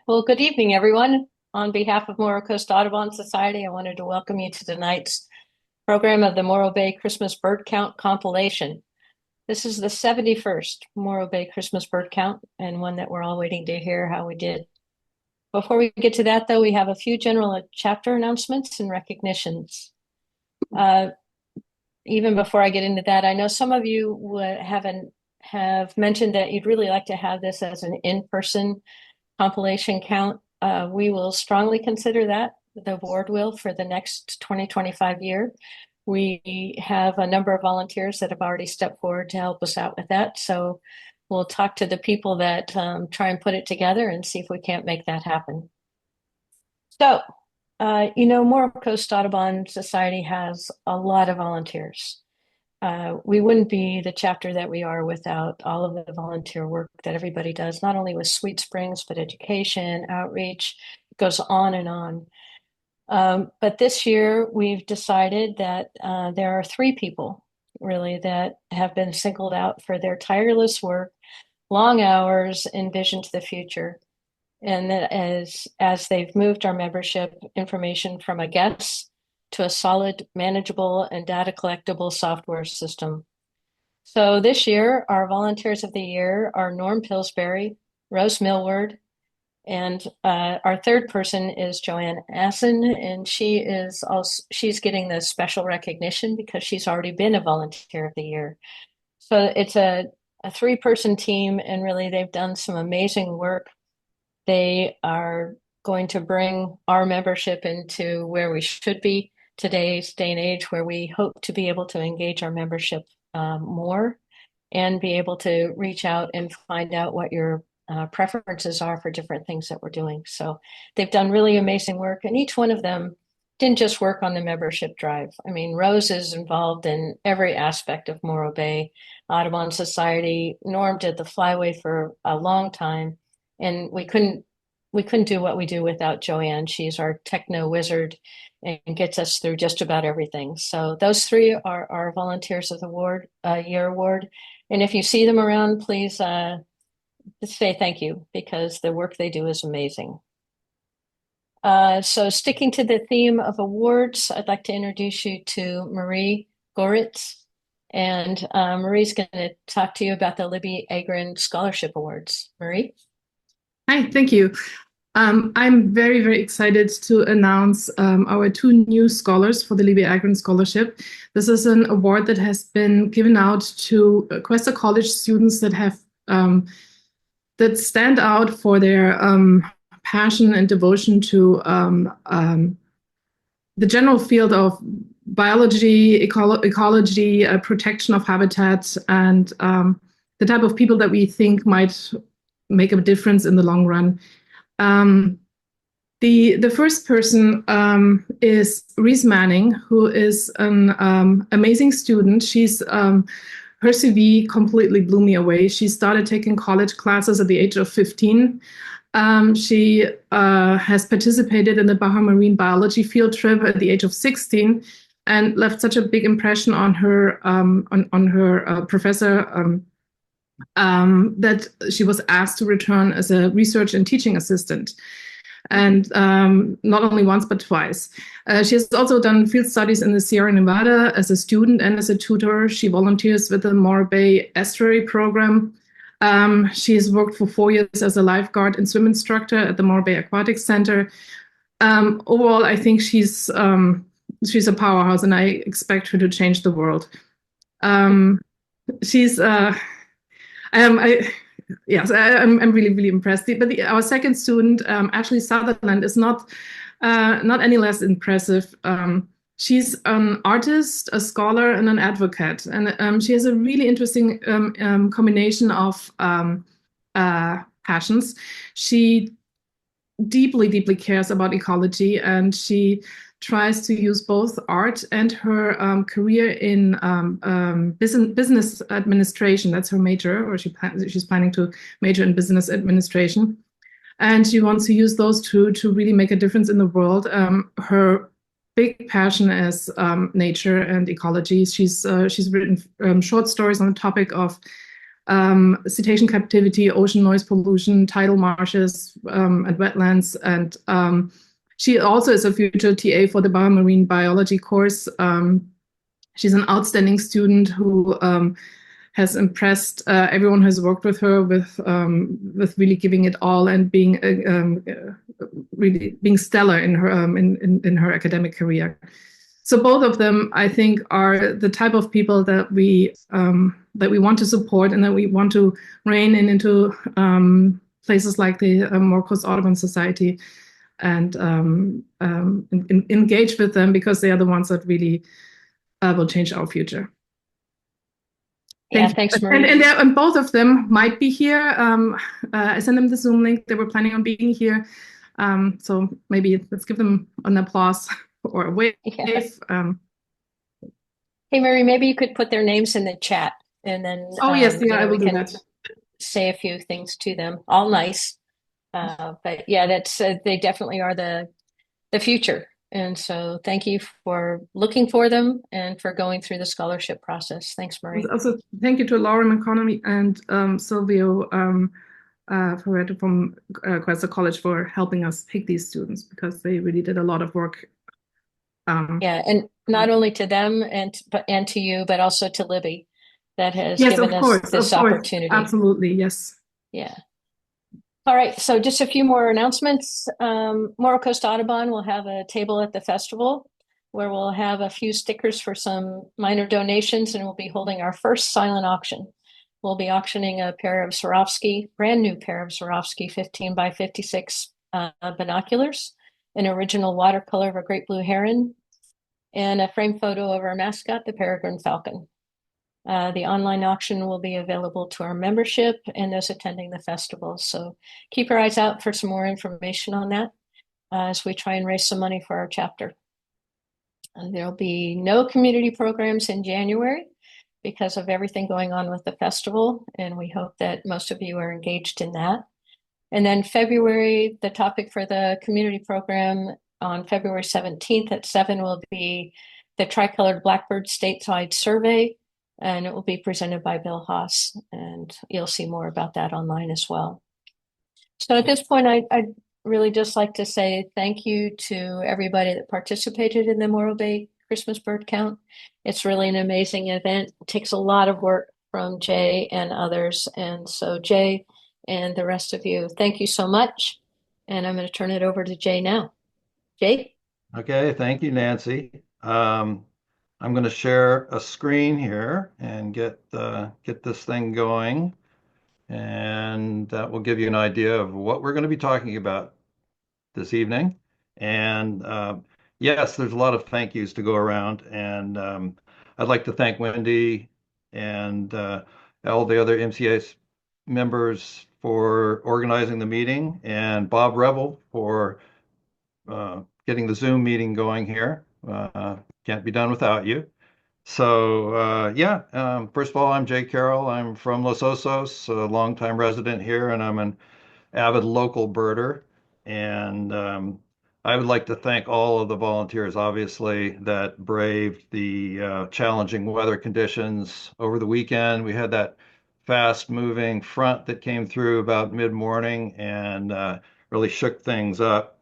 Well, good evening, everyone. On behalf of Morro Coast Audubon Society, I wanted to welcome you to tonight's program of the Morro Bay Christmas Bird Count Compilation. This is the 71st Morro Bay Christmas Bird Count, and one that we're all waiting to hear how we did. Before we get to that, though, we have a few general chapter announcements and recognitions. Even before I get into that, I know some of you have mentioned that you'd really like to have this as an in-person compilation count. We will strongly consider that, the board will, for the next 2025 year. We have a number of volunteers that have already stepped forward to help us out with that. So we'll talk to the people that try and put it together and see if we can't make that happen. So, Morro Coast Audubon Society has a lot of volunteers. We wouldn't be the chapter that we are without all of the volunteer work that everybody does, not only with Sweet Springs, but education, outreach, it goes on and on. But this year we've decided that there are three people really that have been singled out for their tireless work, long hours, and vision to the future. And that as they've moved our membership information from a guess to a solid, manageable, and data collectible software system. So this year, our volunteers of the year are Norm Pillsbury, Rose Millward, and our third person is Joanne Assen, and she's getting the special recognition because she's already been a volunteer of the year. So it's a three-person team, and really they've done some amazing work. They are going to bring our membership into where we should be today's day and age, where we hope to be able to engage our membership more and be able to reach out and find out what your preferences are for different things that we're doing. So they've done really amazing work, and each one of them didn't just work on the membership drive. I mean, Rose is involved in every aspect of Morro Bay Audubon Society. Norm did the flyway for a long time, and we couldn't do what we do without Joanne. She's our techno wizard and gets us through just about everything. So those three are our volunteers of the year award. And if you see them around, please say thank you, because the work they do is amazing. So sticking to the theme of awards, I'd like to introduce you to Marie Goritz. And Marie's going to talk to you about the Libbie Agran Scholarship Awards. Marie? Hi, thank you. I'm very, very excited to announce our two new scholars for the Libbie Agran Scholarship. This is an award that has been given out to Cuesta College students that have that stand out for their passion and devotion to the general field of biology, ecology, protection of habitat, and the type of people that we think might make a difference in the long run. The first person is Reese Manning, who is an amazing student. Her CV completely blew me away. She started taking college classes at the age of 15. She has participated in the Baja Marine Biology field trip at the age of 16 and left such a big impression on her professor that she was asked to return as a research and teaching assistant. And not only once, but twice. She has also done field studies in the Sierra Nevada as a student and as a tutor. She volunteers with the Morro Bay Estuary Program. She has worked for 4 years as a lifeguard and swim instructor at the Morro Bay Aquatic Center. Overall, I think she's a powerhouse, and I expect her to change the world. I'm really, really impressed. But our second student, Ashley Sutherland, is not any less impressive. She's an artist, a scholar, and an advocate. And she has a really interesting combination of passions. She deeply, deeply cares about ecology, and she tries to use both art and her career in business administration. That's her major, or she's planning to major in business administration. And she wants to use those two to really make a difference in the world. Her big passion is nature and ecology. She's written short stories on the topic of cetacean captivity, ocean noise pollution, tidal marshes, and wetlands. And she also is a future TA for the biomarine biology course. She's an outstanding student who has impressed everyone who has worked with her with really giving it all and being really being stellar in her in her academic career. So both of them, I think, are the type of people that we want to support and that we want to rein in into places like the Morro Audubon Society and engage with them because they are the ones that really will change our future. Yeah, thanks, Marie. And both of them might be here. I sent them the Zoom link. They were planning on being here. So maybe let's give them an applause or a wave. Yeah. Hey, Mary, maybe you could put their names in the chat and then yes, yeah, I will do that. Say a few things to them. All nice. But yeah, that's they definitely are the future. And so thank you for looking for them and for going through the scholarship process. Thanks, Marie. Also, thank you to Laura McConomy and Silvio from Cuesta College for helping us pick these students because they really did a lot of work. Yeah, and not only to them and to you, but also to Libbie that has given us this opportunity. Absolutely, yes. Yeah. All right, so just a few more announcements. Morro Coast Audubon will have a table at the festival where we'll have a few stickers for some minor donations, and we'll be holding our first silent auction. We'll be auctioning a pair of Swarovski, brand new pair of Swarovski 15 by 56 binoculars, an original watercolor of a great blue heron, and a framed photo of our mascot, the peregrine falcon. The online auction will be available to our membership and those attending the festival. So keep your eyes out for some more information on that as we try and raise some money for our chapter. There'll be no community programs in January because of everything going on with the festival, and we hope that most of you are engaged in that. And then February, the topic for the community program on February 17th at 7 will be the Tricolored Blackbird Stateside Survey, and it will be presented by Bill Haas, and you'll see more about that online as well. So at this point, I'd really just like to say thank you to everybody that participated in the Morro Bay Christmas bird count. It's really an amazing event. It takes a lot of work from Jay and others. And so Jay and the rest of you, thank you so much. And I'm going to turn it over to Jay now. Jay? Okay, thank you, Nancy. I'm going to share a screen here and get this thing going, and that will give you an idea of what we're going to be talking about this evening. And yes, there's a lot of thank yous to go around, and I'd like to thank Wendy and all the other MCAS members for organizing the meeting, and Bob Revel for getting the Zoom meeting going here. Can't be done without you. So first of all, I'm Jay Carroll. I'm from Los Osos, a longtime resident here, and I'm an avid local birder. And I would like to thank all of the volunteers, obviously, that braved the challenging weather conditions over the weekend. We had that fast-moving front that came through about mid-morning and really shook things up.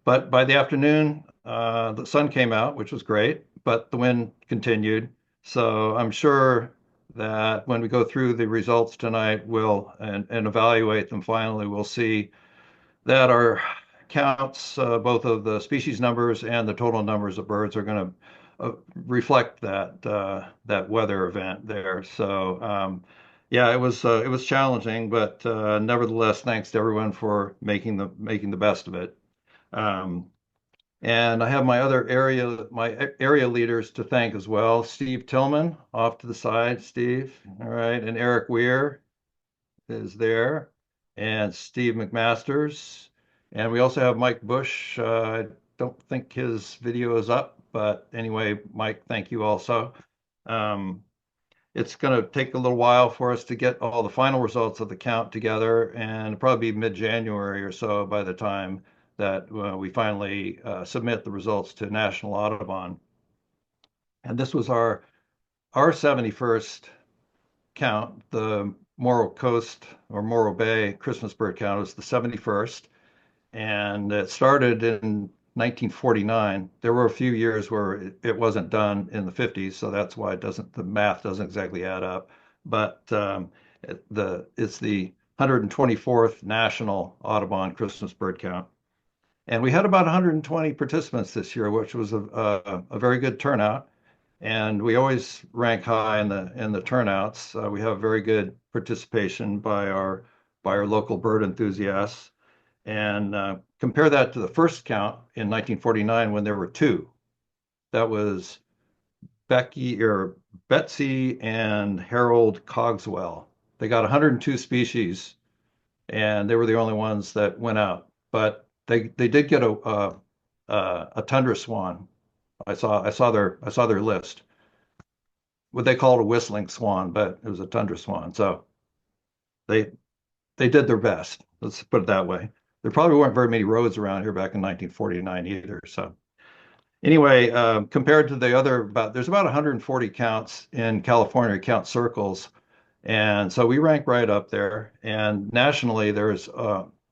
But by the afternoon, the sun came out, which was great, but the wind continued. So I'm sure that when we go through the results tonight, and evaluate them finally, we'll see that our counts, both of the species numbers and the total numbers of birds, are going to reflect that weather event there. So yeah, it was challenging, but nevertheless, thanks to everyone for making the best of it. And I have my area leaders to thank as well. Steve Tillman off to the side, Steve. All right. And Eric Weir is there, and Steve McMasters. And we also have Mike Bush. I don't think his video is up, but anyway, Mike, thank you also. It's going to take a little while for us to get all the final results of the count together, and probably mid-January or so by the time that we finally submit the results to National Audubon. And this was our 71st count, the Morro Coast or Morro Bay Christmas bird count, was the 71st, and it started in 1949. There were a few years where it wasn't done in the 50s, so that's why the math doesn't exactly add up. But it's the 124th National Audubon Christmas bird count. And we had about 120 participants this year, which was a very good turnout. And we always rank high in the turnouts. We have very good participation by our local bird enthusiasts. And compare that to the first count in 1949 when there were two. That was Betsy and Harold Cogswell. They got 102 species, and they were the only ones that went out. But they did get a tundra swan. I saw their list. What they called a whistling swan, but it was a tundra swan. So they they did their best. Let's put it that way. There probably weren't very many roads around here back in 1949 either. So anyway, compared to the other, there's about 140 counts in California, count circles, and so we rank right up there. And nationally, there's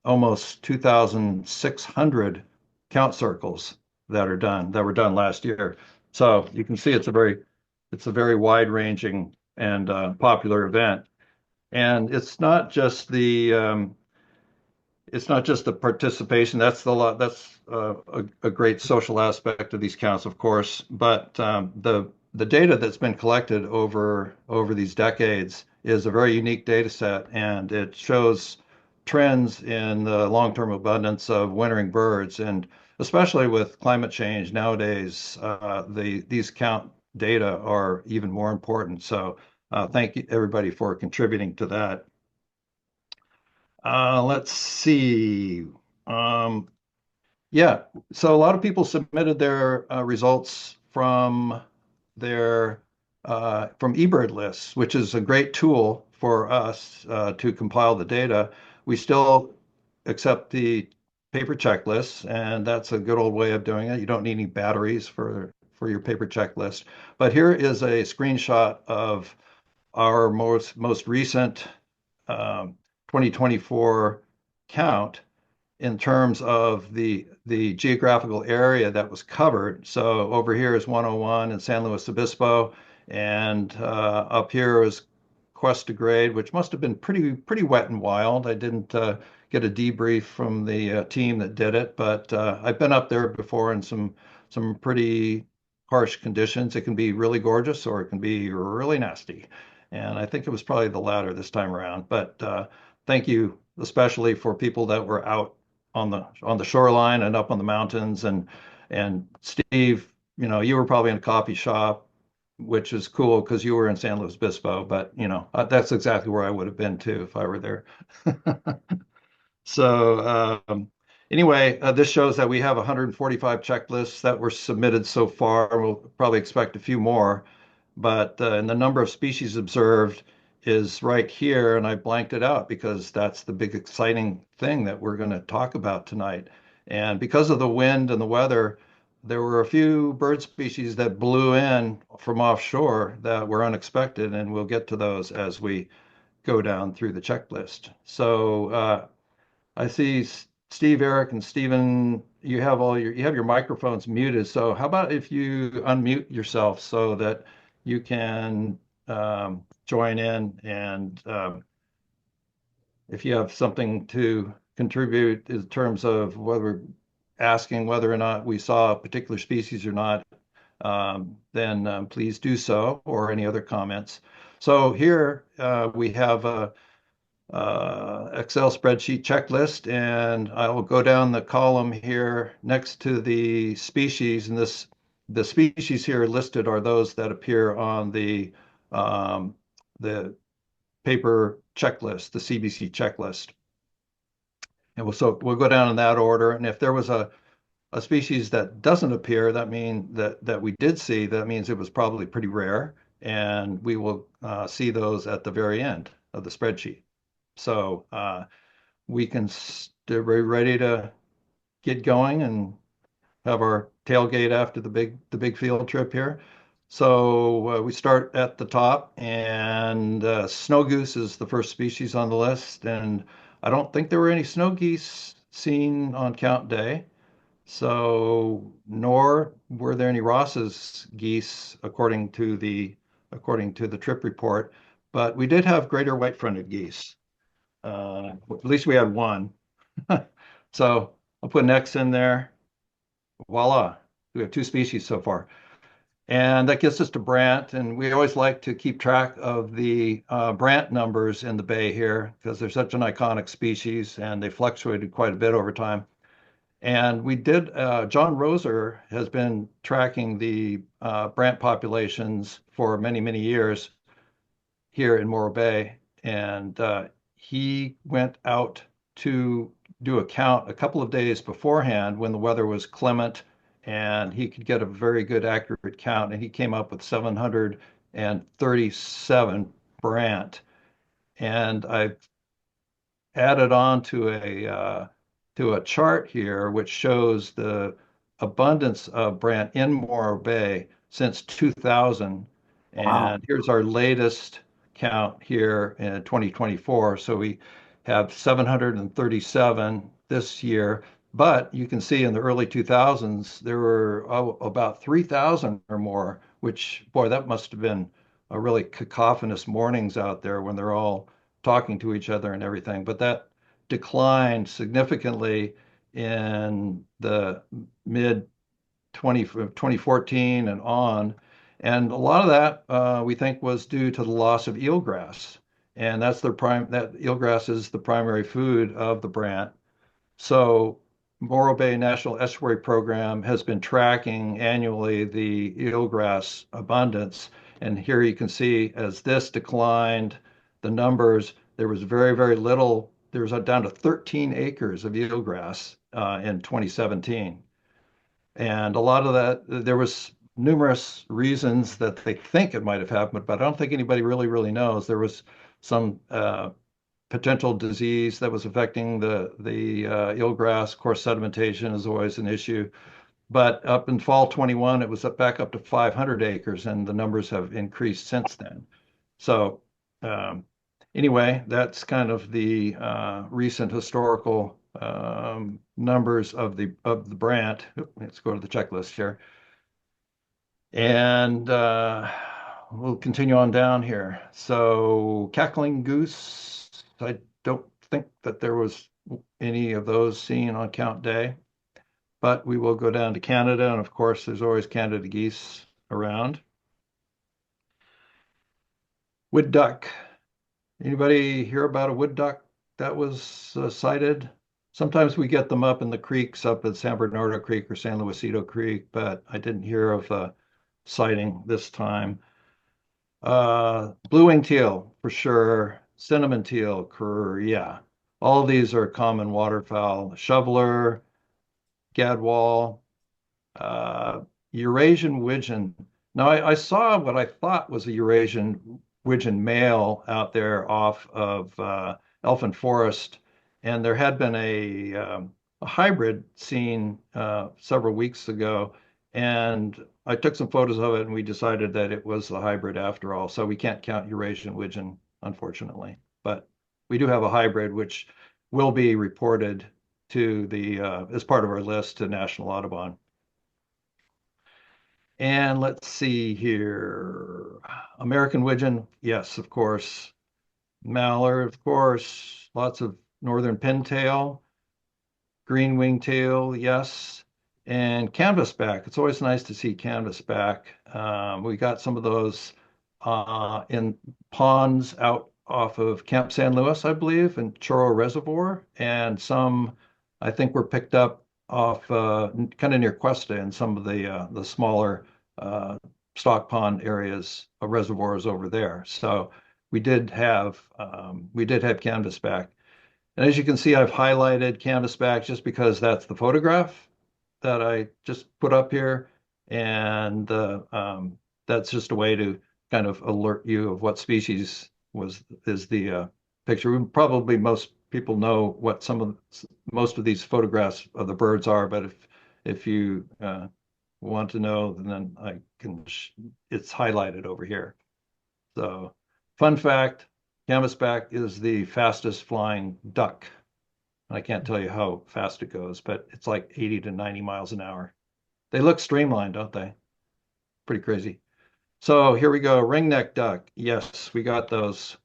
almost 2,600 count circles that were done last year. So you can see it's a very wide-ranging and popular event. And it's not just the participation. That's a great social aspect of these counts, of course. But the data that's been collected over these decades is a very unique data set, and it shows trends in the long-term abundance of wintering birds, and especially with climate change nowadays, these count data are even more important. So thank you everybody for contributing to that. Let's see. Um, yeah, so a lot of people submitted their results from their from eBird lists, which is a great tool for us to compile the data. We still accept the paper checklists, and that's a good old way of doing it. You don't need any batteries for your paper checklist. But here is a screenshot of our most recent 2024 count in terms of the geographical area that was covered. So over here is 101 in San Luis Obispo, and up here is Cuesta Grade, which must have been pretty wet and wild. I didn't get a debrief from the team that did it, but I've been up there before in some pretty harsh conditions. It can be really gorgeous or it can be really nasty. And I think it was probably the latter this time around. But thank you especially for people that were out on the shoreline and up on the mountains. And Steve, you were probably in a coffee shop, which is cool because you were in San Luis Obispo. But that's exactly where I would have been too if I were there. So anyway, this shows that we have 145 checklists that were submitted so far. We'll probably expect a few more, but and the number of species observed is right here, and I blanked it out because that's the big exciting thing that we're going to talk about tonight. And because of the wind and the weather, there were a few bird species that blew in from offshore that were unexpected, and we'll get to those as we go down through the checklist. So I see Steve, Eric, and Stephen, you have your microphones muted. So how about if you unmute yourself so that you can join in, and if you have something to contribute in terms of asking whether or not we saw a particular species or not, then please do so, or any other comments. So here we have a Excel spreadsheet checklist, and I will go down the column here next to the species, and the species here listed are those that appear on the paper checklist, the CBC checklist. And we'll go down in that order. And if there was a species that doesn't appear, that means that we did see, that means it was probably pretty rare, and we will see those at the very end of the spreadsheet. So we can be ready to get going and have our tailgate after the big field trip here. So we start at the top, and snow goose is the first species on the list. And I don't think there were any snow geese seen on count day. So, nor were there any Ross's geese, according to the trip report. But we did have greater white-fronted geese. At least we had one. So I'll put an X in there. Voila, we have two species so far. And that gets us to Brant, and we always like to keep track of the Brant numbers in the bay here because they're such an iconic species and they fluctuated quite a bit over time. And we did, John Roser has been tracking the Brant populations for many, many years here in Morro Bay. And he went out to do a count a couple of days beforehand when the weather was clement and he could get a very good accurate count. And he came up with 737 Brant. And I added on to a chart here, which shows the abundance of brant in Morro Bay since 2000. Wow. And here's our latest count here in 2024. So we have 737 this year. But you can see in the early 2000s, there were about 3,000 or more, which, boy, that must have been a really cacophonous mornings out there when they're all talking to each other and everything. But that declined significantly in the mid 2014 and on. And a lot of that we think was due to the loss of eelgrass. And that eelgrass is the primary food of the brant. So Morro Bay National Estuary Program has been tracking annually the eelgrass abundance. And here you can see as this declined, the numbers, there was very, very little. There was down to 13 acres of eelgrass in 2017. And a lot of that, there was numerous reasons that they think it might have happened, but I don't think anybody really, really knows. There was some potential disease that was affecting the eelgrass. Of course, sedimentation is always an issue. But up in fall 21, it was back up to 500 acres, and the numbers have increased since then. So anyway, that's kind of the recent historical numbers of the brant. Let's go to the checklist here, and we'll continue on down here. So cackling goose, I don't think that there was any of those seen on count day, but we will go down to Canada, and of course, there's always Canada geese around. Wood duck. Anybody hear about a wood duck that was sighted? Sometimes we get them up in the creeks up at San Bernardo Creek or San Luisito Creek, but I didn't hear of a sighting this time. Blue-winged teal for sure. Cinnamon teal, yeah. All of these are common waterfowl. Shoveler, gadwall, Eurasian widgeon. Now I saw what I thought was a Eurasian widgeon male out there off of Elfin Forest, and there had been a hybrid seen several weeks ago, and I took some photos of it, and we decided that it was the hybrid after all. So we can't count Eurasian widgeon, unfortunately, but we do have a hybrid, which will be reported to the as part of our list to National Audubon. And let's see here. American widgeon, yes, of course. Mallard, of course. Lots of northern pintail. Green wingtail, yes. And canvasback. It's always nice to see canvasback. We got some of those in ponds out off of Camp San Luis, I believe, and Chorro Reservoir. And some, I think, were picked up off kind of near Cuesta and some of the smaller stock pond areas of reservoirs over there. So we did have canvasback. And as you can see, I've highlighted canvasback just because that's the photograph that I just put up here. And that's just a way to kind of alert you of what species is the picture. Probably most people know what most of these photographs of the birds are, but if you want to know, then it's highlighted over here. So, fun fact, canvasback is the fastest flying duck. I can't tell you how fast it goes, but it's like 80 to 90 miles an hour. They look streamlined, don't they? Pretty crazy. So here we go. Ringneck duck. Yes, we got those.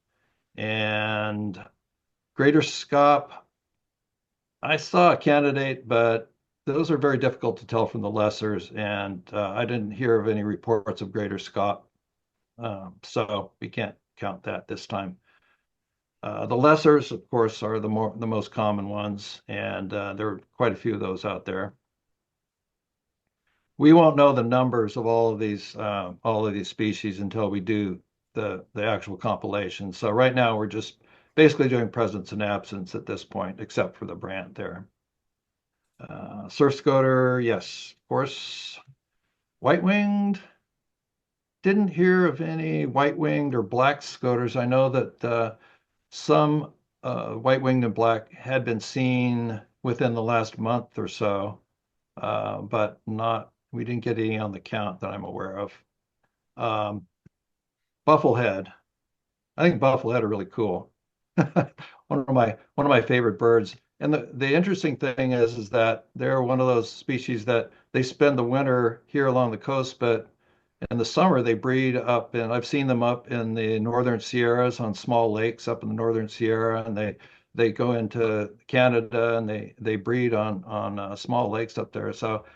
And greater scop. I saw a candidate, but those are very difficult to tell from the lessers, and I didn't hear of any reports of greater scop. So we can't count that this time. The lessers, of course, are the most common ones, and there are quite a few of those out there. We won't know the numbers of all of these species until we do the actual compilation. So right now we're just basically doing presence and absence at this point, except for the brant there. Surf scoter, yes, of course. White-winged, didn't hear of any white-winged or black scoters. I know that some white-winged and black had been seen within the last month or so, but we didn't get any on the count that I'm aware of. Bufflehead. I think bufflehead are really cool. One of my favorite birds. And the interesting thing is that they're one of those species that they spend the winter here along the coast, but in the summer they breed up, and I've seen them up in the northern Sierras on small lakes up in the northern Sierra, and they go into Canada and they breed on small lakes up there. So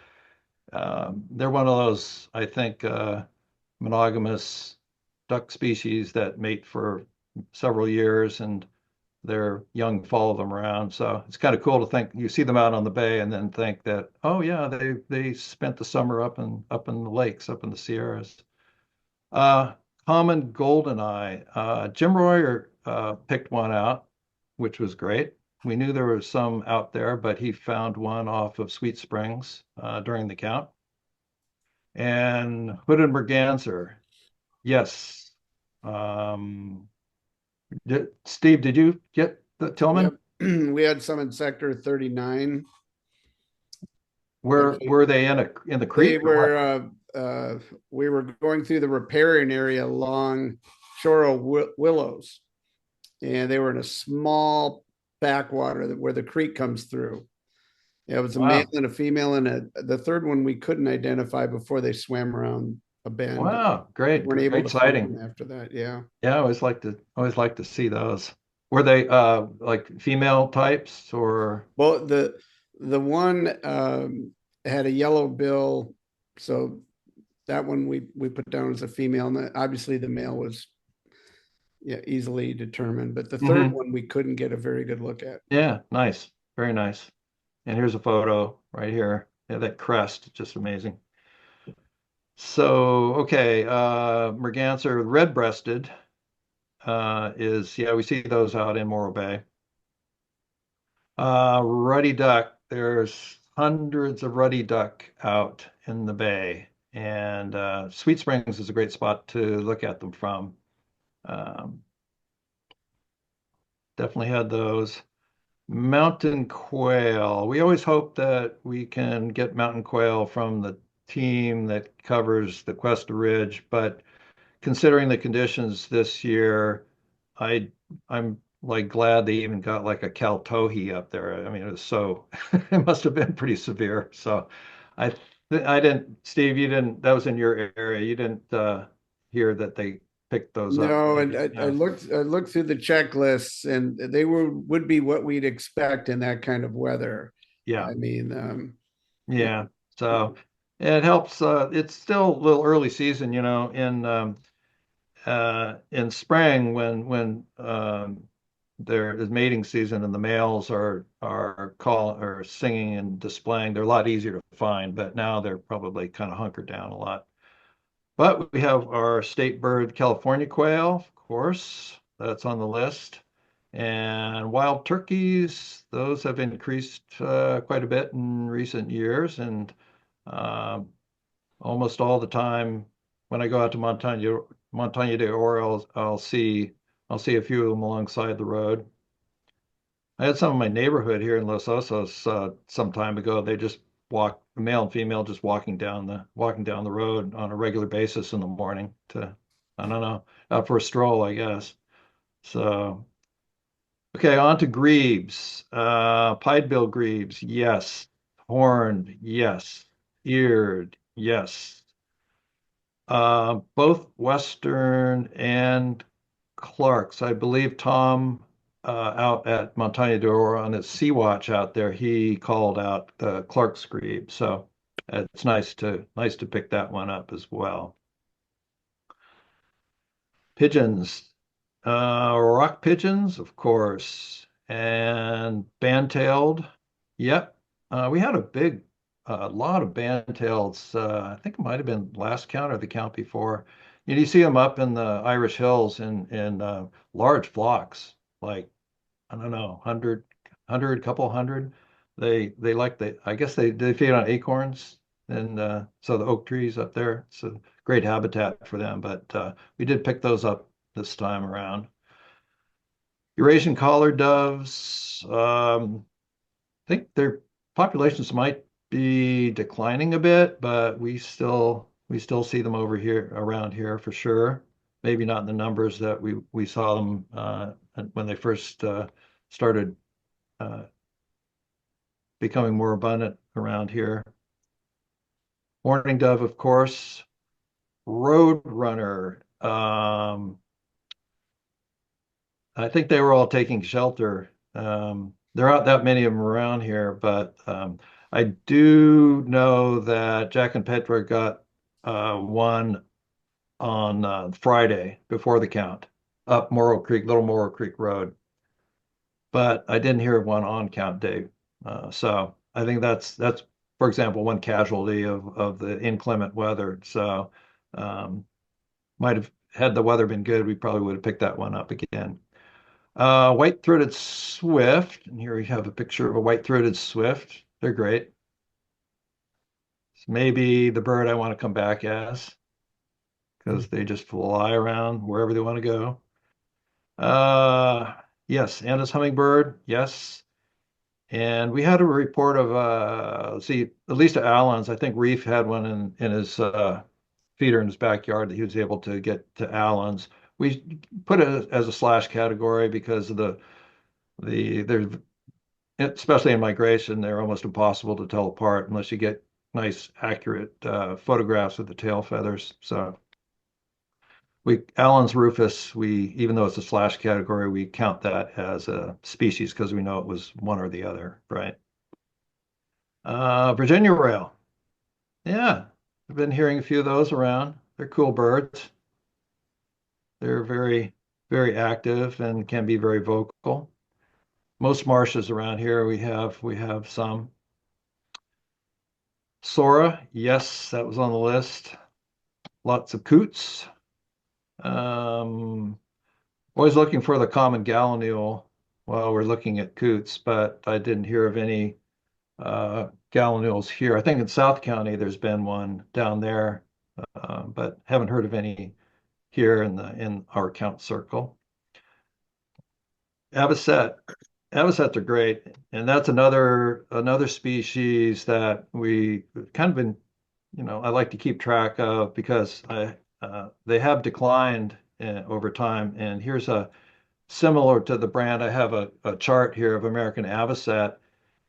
they're one of those, I think, monogamous duck species that mate for several years, and their young follow them around. So it's kind of cool to think you see them out on the bay and then think that, oh yeah, they spent the summer up in the lakes, up in the Sierras. Uh, Common goldeneye. Jim Royer picked one out, which was great. We knew there was some out there, but he found one off of Sweet Springs during the count. And hooded merganser. Yes. Um, Steve, did you get the Tillman? Yep. We had some in sector 39. Where were they in the creek? We were going through the riparian area along shore of willows, and they were in a small backwater where the creek comes through. Yeah, it was a male and a female, and the third one we couldn't identify before they swam around a bend. Wow, great, We weren't able great to find sighting. them after that. Yeah. Yeah, I always like to see those. Were they like female types or? Well, the one had a yellow bill, so that one we put down as a female, and obviously the male was easily determined. But the third one we couldn't get a very good look at. Yeah, nice, very nice. And here's a photo right here. Yeah, that crest, just amazing. So, okay, merganser red-breasted we see those out in Morro Bay. Ruddy duck, there's hundreds of ruddy duck out in the bay, and Sweet Springs is a great spot to look at them from. Definitely had those. Mountain quail. We always hope that we can get mountain quail from the team that covers the Cuesta Ridge, but considering the conditions this year, I'm like glad they even got like a Cal Towhee up there. I mean, it must have been pretty severe. So I didn't, Steve, you didn't, that was in your area. You didn't hear that they picked those up. No, and I looked through the checklists, and they would be what we'd expect in that kind of weather. Yeah. I mean, yeah. So it helps. It's still a little early season, in spring when there is mating season and the males are singing and displaying. They're a lot easier to find, but now they're probably kind of hunkered down a lot. But we have our state bird, California quail, of course, that's on the list. And wild turkeys, those have increased quite a bit in recent years. And almost all the time when I go out to Montaña de Oro, I'll see a few of them alongside the road. I had some in my neighborhood here in Los Osos some time ago. They just male and female, just walking down the road on a regular basis in the morning to, I don't know, out for a stroll, I guess. So, okay, on to grebes. Pied-bill grebes, yes. Horned, yes. Eared, yes. Both Western and Clark's. I believe Tom out at Montaña de Oro on his Sea Watch out there, he called out the Clark's grebe. So it's nice to pick that one up as well. Pigeons, rock pigeons, of course, and band-tailed. Yep, we had a lot of band-tails. I think it might have been last count or the count before. You see them up in the Irish Hills in large flocks, like I don't know, couple hundred. They like I guess they feed on acorns, and so the oak trees up there. It's a great habitat for them. But we did pick those up this time around. Eurasian collared doves. I think their populations might be declining a bit, but we still see them over here around here for sure. Maybe not in the numbers that we saw them when they first started uh, becoming more abundant around here. Mourning dove, of course. Road runner. I think they were all taking shelter. There aren't that many of them around here, but I do know that Jack and Petra got one on Friday before the count up Morro Creek, Little Morro Creek Road, but I didn't hear of one on count day. So I think that's for example one casualty of the inclement weather. So might have had the weather been good, we probably would have picked that one up again. White-throated swift, and here we have a picture of a white-throated swift. They're great. It's maybe the bird I want to come back as because they just fly around wherever they want to go. Yes, Anna's hummingbird, yes. And we had a report of let's see, at least at Allen's. I think Reef had one in his feeder in his backyard that he was able to get to Allen's. We put it as a slash category because of there's especially in migration, they're almost impossible to tell apart unless you get nice, accurate photographs of the tail feathers. So Allen's rufus, even though it's a slash category, we count that as a species because we know it was one or the other, right? Virginia rail. Yeah, I've been hearing a few of those around. They're cool birds. They're very, very active and can be very vocal. Most marshes around here we have some. Sora, yes, that was on the list. Lots of coots. Um, Always looking for the common gallinule while we're looking at coots, but I didn't hear of any gallinules here. I think in South County there's been one down there, but haven't heard of any here in our count circle. Avocet. Avocets are great, and that's another species that we kind of been, I like to keep track of because they have declined over time. And here's a similar to the brand. I have a chart here of American Avocet,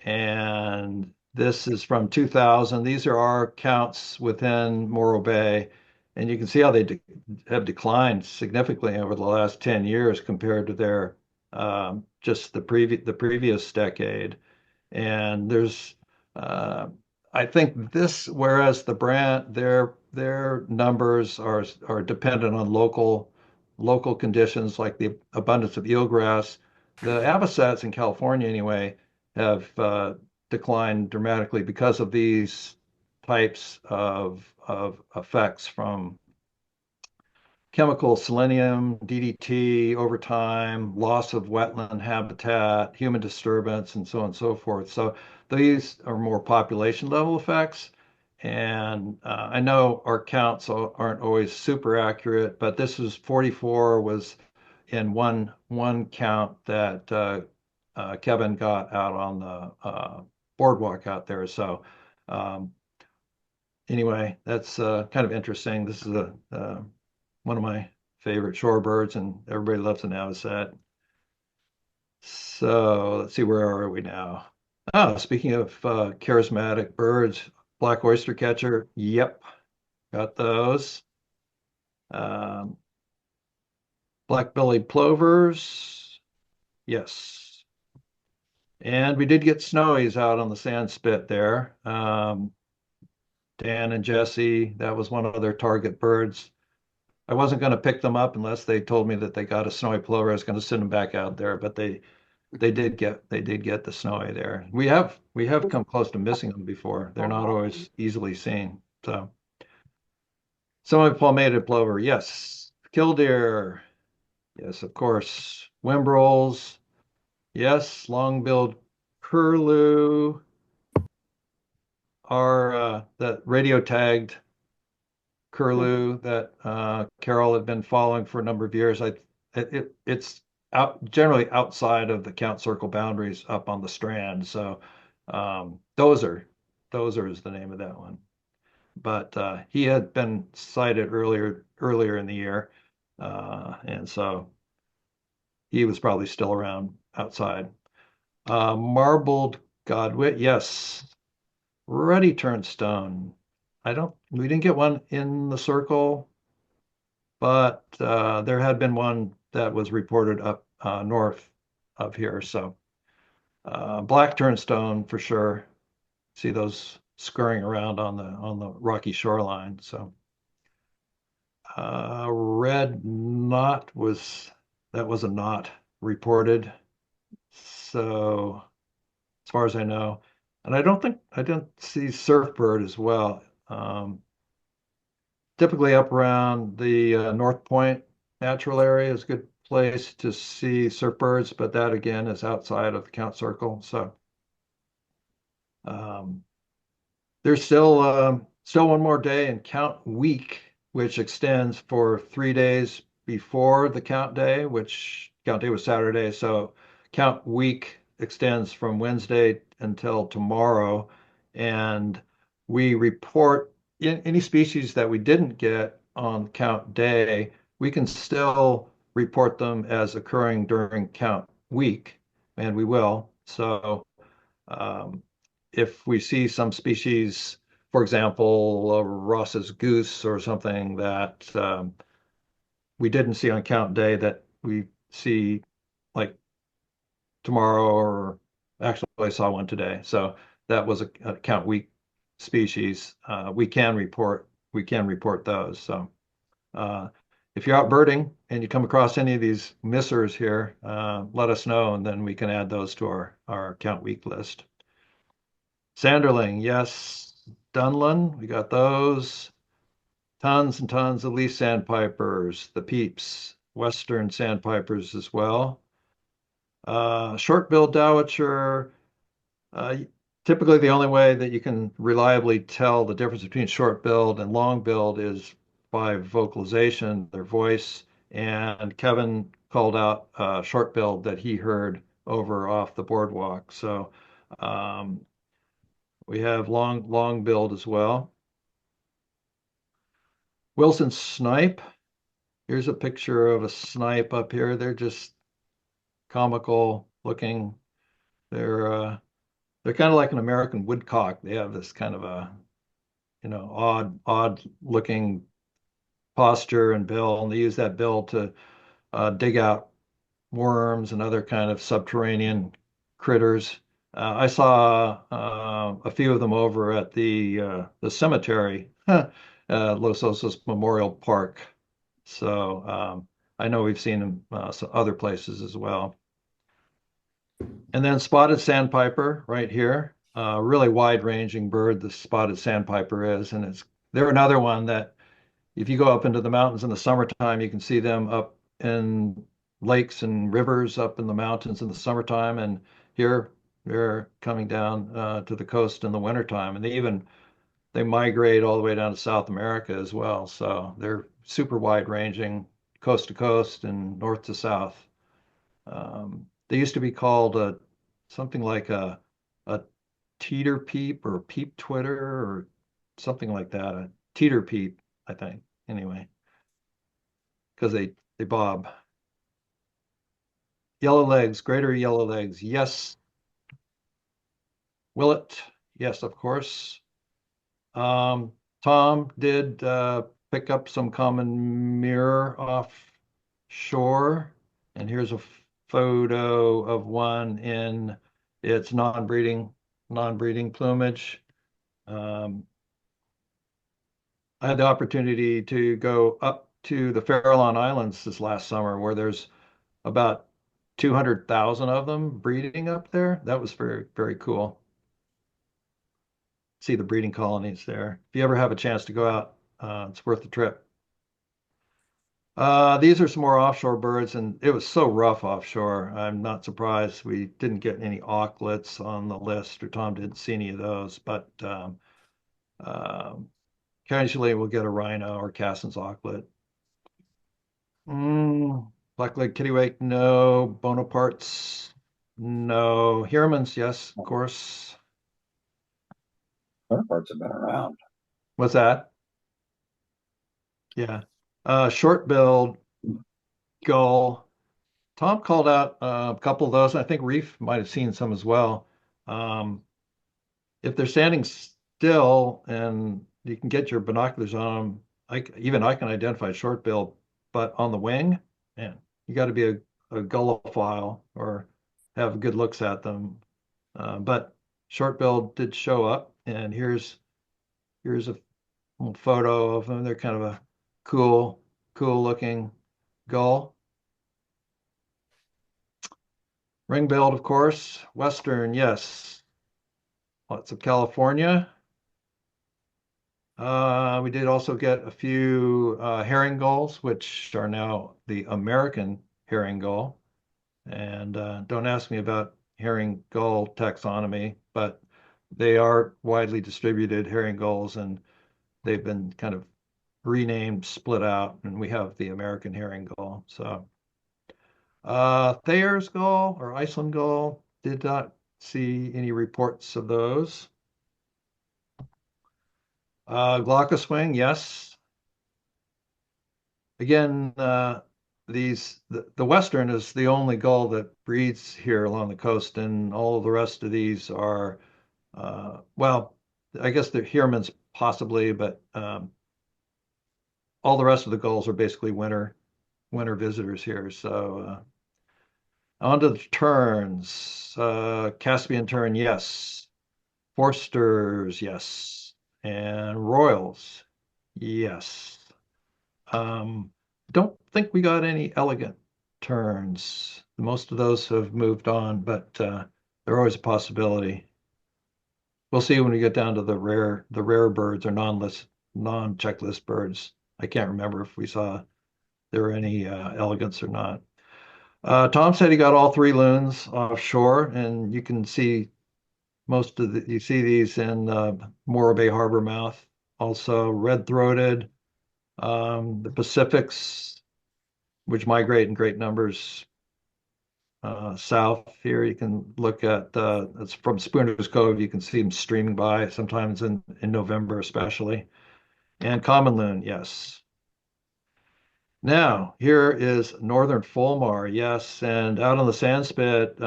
and this is from 2000. These are our counts within Morro Bay, and you can see how they have declined significantly over the last 10 years compared to their just the previous decade. And there's I think whereas the brand their numbers are dependent on local conditions like the abundance of eelgrass. The avocets in California anyway have declined dramatically because of these types of effects from chemical selenium, DDT over time, loss of wetland habitat, human disturbance, and so on and so forth. So these are more population level effects. And I know our counts aren't always super accurate, but this was 44 was in one count that Kevin got out on the boardwalk out there. So Anyway, that's kind of interesting. This is one of my favorite shorebirds, and everybody loves an avocet. So let's see, where are we now? Oh, speaking of charismatic birds, black oyster catcher. Yep, got those. Um, Black-bellied plovers. Yes. And we did get snowies out on the sand spit there. Dan and Jesse, that was one of their target birds. I wasn't going to pick them up unless they told me that they got a snowy plover. I was going to send them back out there, but they did get the snowy there. We have come close to missing them before. They're not always easily seen. So semi-palmated plover, yes. Killdeer, yes, of course. Wimbrels, yes. Long-billed curlew are that radio tagged curlew that Carol had been following for a number of years. It's generally outside of the count circle boundaries up on the strand. So Dozer is the name of that one. But he had been sighted earlier in the year, and so he was probably still around outside. Marbled godwit, yes. Ruddy turnstone. We didn't get one in the circle, but there had been one that was reported up north of here. So black turnstone for sure. See those scurrying around on the rocky shoreline. So red knot was a knot reported. So as far as I know, and I didn't see surfbird as well. Typically up around the North Point natural area is a good place to see surfbirds, but that again is outside of the count circle. So um, there's still one more day in count week, which extends for 3 days before the count day, which count day was Saturday. So count week extends from Wednesday until tomorrow, and we report any species that we didn't get on count day, we can still report them as occurring during count week, and we will. So um, if we see some species, for example, Ross's goose or something that we didn't see on count day that we see like tomorrow, or actually I saw one today. So that was a count week species. We can report those. So uh, if you're out birding and you come across any of these missers here, let us know, and then we can add those to our count week list. Sanderling, yes. Dunlin, we got those. Tons and tons of leaf sandpipers, the peeps, western sandpipers as well. Short-billed dowitcher, uh, typically the only way that you can reliably tell the difference between short-billed and long-billed is by vocalization, their voice. And Kevin called out short-billed that he heard over off the boardwalk. So we have long-billed as well. Wilson snipe. Here's a picture of a snipe up here. They're just comical looking. They're kind of like an American woodcock. They have this kind of a odd looking posture and bill, and they use that bill to dig out worms and other kind of subterranean critters. I saw a few of them over at the cemetery, Los Osos Memorial Park. So I know we've seen them some other places as well. And then spotted sandpiper right here, really wide-ranging bird. The spotted sandpiper is, and they're another one that if you go up into the mountains in the summertime, you can see them up in lakes and rivers up in the mountains in the summertime, and here they're coming down to the coast in the wintertime, and they migrate all the way down to South America as well. So they're super wide-ranging, coast to coast and north to south. They used to be called something like a teeter peep or peep Twitter or something like that. A teeter peep, I think. Anyway, because they bob. Yellow legs, greater yellow legs. Yes. Will it? Yes, of course. Tom did pick up some common mirror offshore, and here's a photo of one in its non-breeding plumage. I had the opportunity to go up to the Farallon Islands this last summer, where there's about 200,000 of them breeding up there. That was very, very cool. See the breeding colonies there. If you ever have a chance to go out, it's worth the trip. These are some more offshore birds, and it was so rough offshore. I'm not surprised we didn't get any auklets on the list, or Tom didn't see any of those, but occasionally we'll get a rhino or Cassin's auklet. Black-legged kittiwake, no. Bonapartes, no. Hirmans, yes, of course. Bonapartes have been around. What's that? Yeah. Short-billed gull. Tom called out a couple of those. I think Reef might have seen some as well. If they're standing still and you can get your binoculars on them, even I can identify short-billed, but on the wing, man, you got to be a gullophile or have good looks at them. But short-billed did show up, and here's a photo of them. They're kind of a cool looking gull. Ring-billed, of course. Western, yes. Lots of California. We did also get a few herring gulls, which are now the American herring gull. And don't ask me about herring gull taxonomy, but they are widely distributed herring gulls, and they've been kind of renamed, split out, and we have the American herring gull. So Thayer's gull or Iceland gull, did not see any reports of those. Glaucoswing, yes. Again, the Western is the only gull that breeds here along the coast, and all of the rest of these are, well, I guess the Hirmans possibly, but all the rest of the gulls are basically winter visitors here. So on to the terns. Caspian tern, yes. Forsters, yes. And royals, yes. Don't think we got any elegant terns. Most of those have moved on, but they're always a possibility. We'll see when we get down to the rare birds or non-checklist birds. I can't remember if we saw there were any elegants or not. Tom said he got all three loons offshore, and you can see you see these in Morro Bay harbor mouth. Also red-throated, the Pacifics, which migrate in great numbers south here. You can look at it's from Spooner's Cove. You can see them streaming by sometimes in November, especially. And common loon, yes. Now, here is northern fulmar, yes, and out on the sandspit,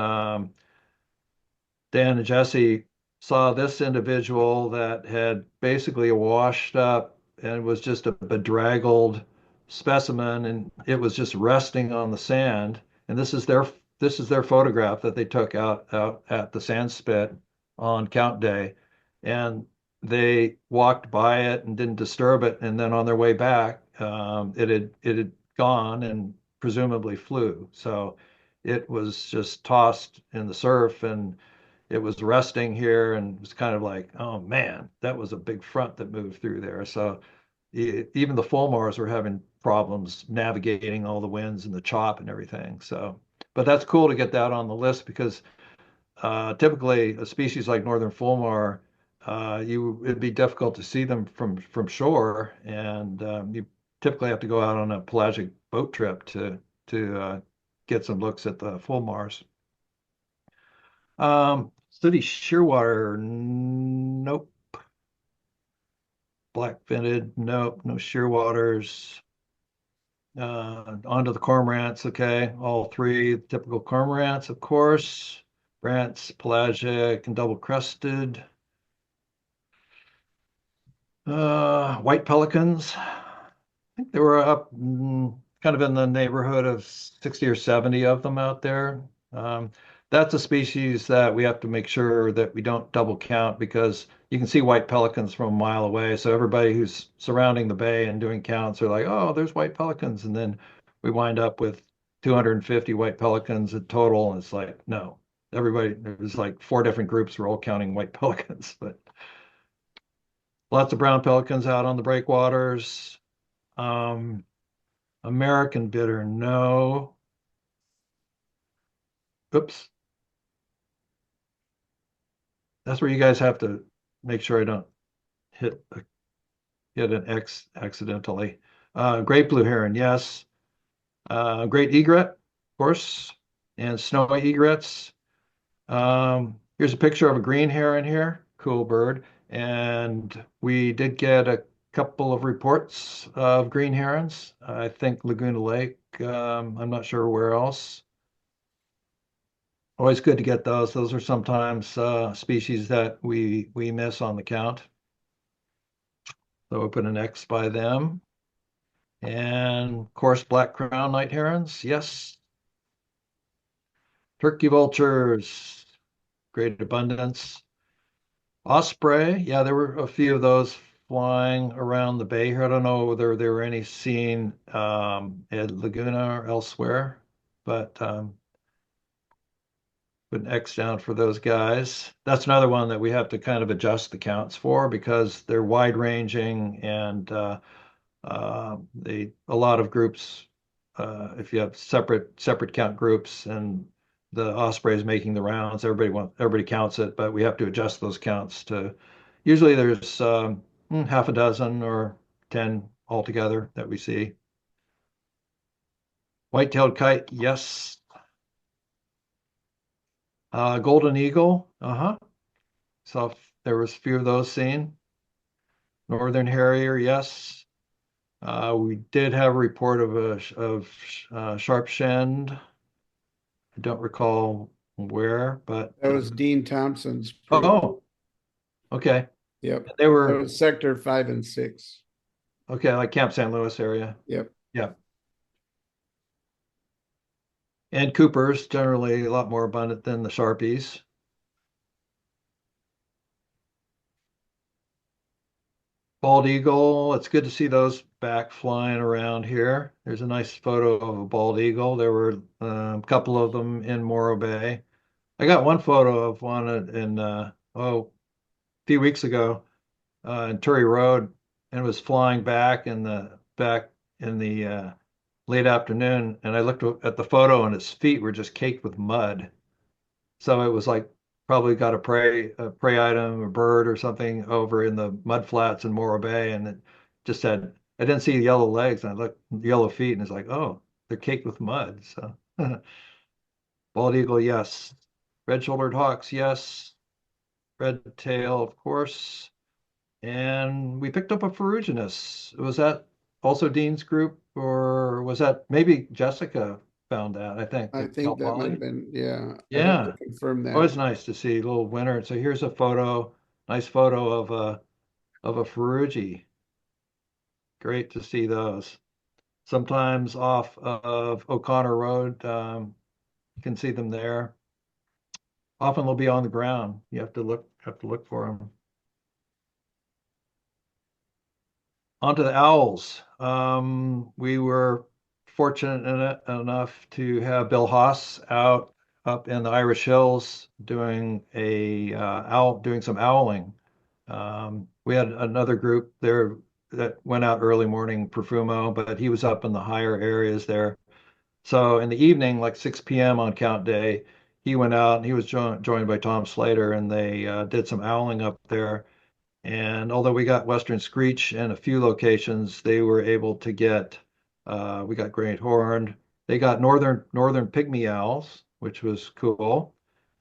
Dan and Jesse saw this individual that had basically washed up and was just a bedraggled specimen, and it was just resting on the sand. And this is their photograph that they took out at the sandspit on count day, and they walked by it and didn't disturb it. And then on their way back, it had gone and presumably flew. So it was just tossed in the surf, and it was resting here, and it was kind of like, oh man, that was a big front that moved through there. So even the fulmars were having problems navigating all the winds and the chop and everything. So, but that's cool to get that on the list, because typically a species like northern fulmar, it'd be difficult to see them from shore, and you typically have to go out on a pelagic boat trip to get some looks at the fulmars. City shearwater, nope. Black-finted, nope. No shearwaters. Onto the cormorants, okay. All three typical cormorants, of course. Brants, pelagic, and double-crested. White pelicans. I think there were up kind of in the neighborhood of 60 or 70 of them out there. That's a species that we have to make sure that we don't double count because you can see white pelicans from a mile away. So everybody who's surrounding the bay and doing counts are like, oh, there's white pelicans. And then we wind up with 250 white pelicans in total. And it's like, no, everybody, there's like four different groups were all counting white pelicans, but lots of brown pelicans out on the breakwaters. Um, American bitter, no. Oops. That's where you guys have to make sure I don't hit an X accidentally. Great blue heron, yes. Great egret, of course, and snowy egrets. Here's a picture of a green heron here, cool bird. And we did get a couple of reports of green herons. I think Laguna Lake. I'm not sure where else. Always good to get those. Those are sometimes species that we miss on the count. So we'll put an X by them. And of course, black crown night herons. Yes. Turkey vultures, great abundance. Osprey, yeah, there were a few of those flying around the bay here. I don't know whether there were any seen at Laguna or elsewhere, but put an X down for those guys. That's another one that we have to kind of adjust the counts for because they're wide ranging and a lot of groups. If you have separate count groups and the osprey is making the rounds, everybody counts it, but we have to adjust those counts to. Usually, there's half a dozen or 10 altogether that we see. White-tailed kite, yes. Golden eagle, So there was a few of those seen. Northern harrier, yes. We did have a report of sharp-shinned. I don't recall where, but That was Dean Thompson's. oh, okay. Yep. They That were was sector 5 and 6. okay, like Camp San Luis area. Yep. Yeah. And Coopers generally a lot more abundant than the Sharpies. Bald eagle, it's good to see those back flying around here. There's a nice photo of a bald eagle. There were a couple of them in Morro Bay. I got one photo of one a few weeks ago in Turry Road, and it was flying back in the late afternoon. And I looked at the photo, and its feet were just caked with mud. So it was like probably got a prey item, a bird or something over in the mud flats in Morro Bay, and it just had. I didn't see yellow legs, and I looked yellow feet, and it's like, oh, they're caked with mud. So bald eagle, yes. Red-shouldered hawks, yes. Red tail, of course. And we picked up a ferruginous. Was that also Dean's group, or was that maybe Jessica found that? I think. I At think Cal that might Poly. have been, yeah. I'd have Yeah. to confirm that. Always nice to see a little winter. So here's a photo, nice photo of a Ferrugi. Great to see those. Sometimes off of O'Connor Road, you can see them there. Often they'll be on the ground. You have to look for them. Onto the owls. We were fortunate enough to have Bill Haas out up in the Irish Hills doing some owling. We had another group there that went out early morning, Perfumo, but he was up in the higher areas there. So in the evening, like 6 p.m. on count day, he went out and he was joined by Tom Slater, and they did some owling up there. And although we got Western Screech in a few locations, they were able to get, we got Great Horned. They got northern pygmy owls, which was cool.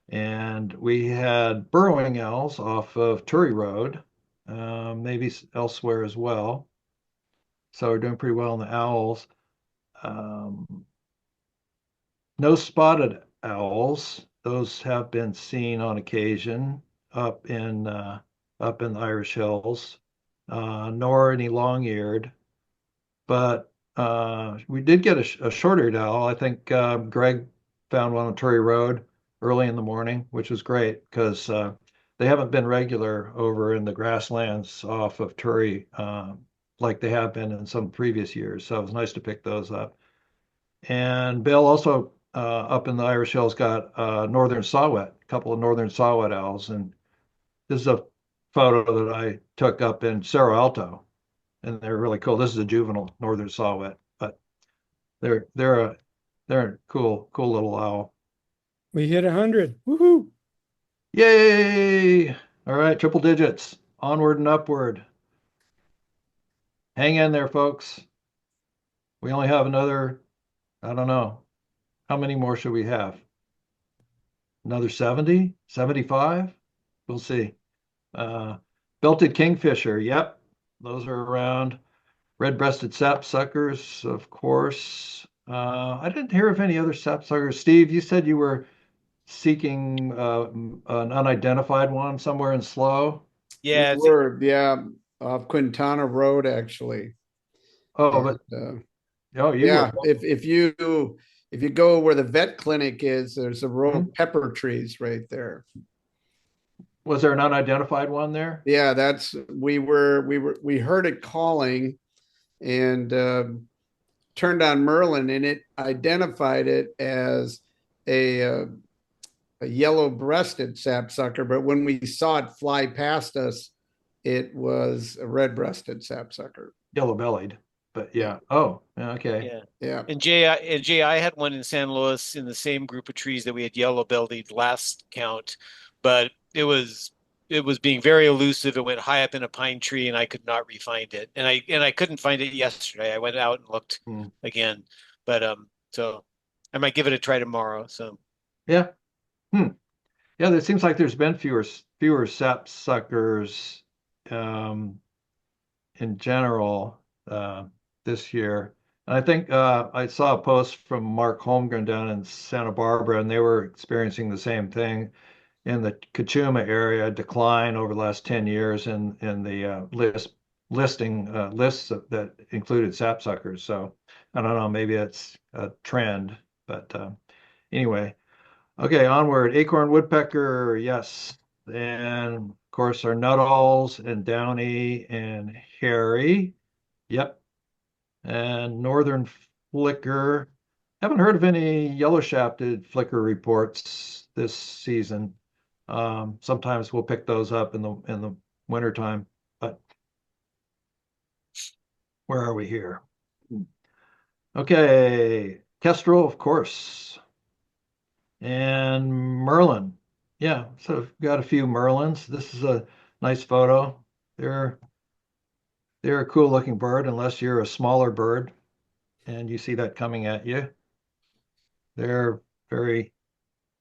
And we had burrowing owls off of Turry Road, maybe elsewhere as well. So we're doing pretty well in the owls. Um, no spotted owls. Those have been seen on occasion up in the Irish Hills, nor any long-eared. But we did get a short-eared owl. I think Greg found one on Turry Road early in the morning, which was great because they haven't been regular over in the grasslands off of Turry like they have been in some previous years. So it was nice to pick those up. And Bill also up in the Irish Hills got northern saw-whet, a couple of northern saw-whet owls. And this is a photo that I took up in Cerro Alto, and they're really cool. This is a juvenile northern saw-whet, but they're a cool little owl. We hit 100. Woohoo! Yay! All right, triple digits, onward and upward. Hang in there, folks. We only have another, I don't know, how many more should we have? Another 70, 75? We'll see. Belted kingfisher, yep, those are around. Red-breasted sapsuckers, of course. I didn't hear of any other sapsuckers. Steve, you said you were seeking an unidentified one somewhere in Slough. We were, yeah, off Quintana Road, actually. Oh, but oh, you yeah, were. if you go where the vet clinic is, there's a row Mhm. of pepper trees right there. Was there an unidentified one there? Yeah, we heard it calling and turned on Merlin, and it identified it as a yellow-breasted sapsucker. But when we saw it fly past us, it was a red-breasted sapsucker. Yellow-bellied, but yeah. Oh, okay. Yeah. Yeah. And Jay, I had one in San Luis in the same group of trees that we had yellow-bellied last count, but it was being very elusive. It went high up in a pine tree, and I could not re-find it. And I couldn't find it yesterday. I went out and looked again, but so I might give it a try tomorrow. So Yeah. Yeah, it seems like there's been fewer sapsuckers in general this year. And I think I saw a post from Mark Holmgren down in Santa Barbara, and they were experiencing the same thing in the Kachuma area, decline over the last 10 years in the lists that included sapsuckers. So I don't know, maybe it's a trend, but anyway. Okay, onward. Acorn woodpecker, yes. And of course, our nuttalls and downy and hairy. Yep. And northern flicker. Haven't heard of any yellow-shafted flicker reports this season. Sometimes we'll pick those up in the wintertime, but where are we here? Okay, kestrel, of course. And Merlin. Yeah, so we've got a few Merlins. This is a nice photo. They're they're a cool looking bird unless you're a smaller bird and you see that coming at you. They're very,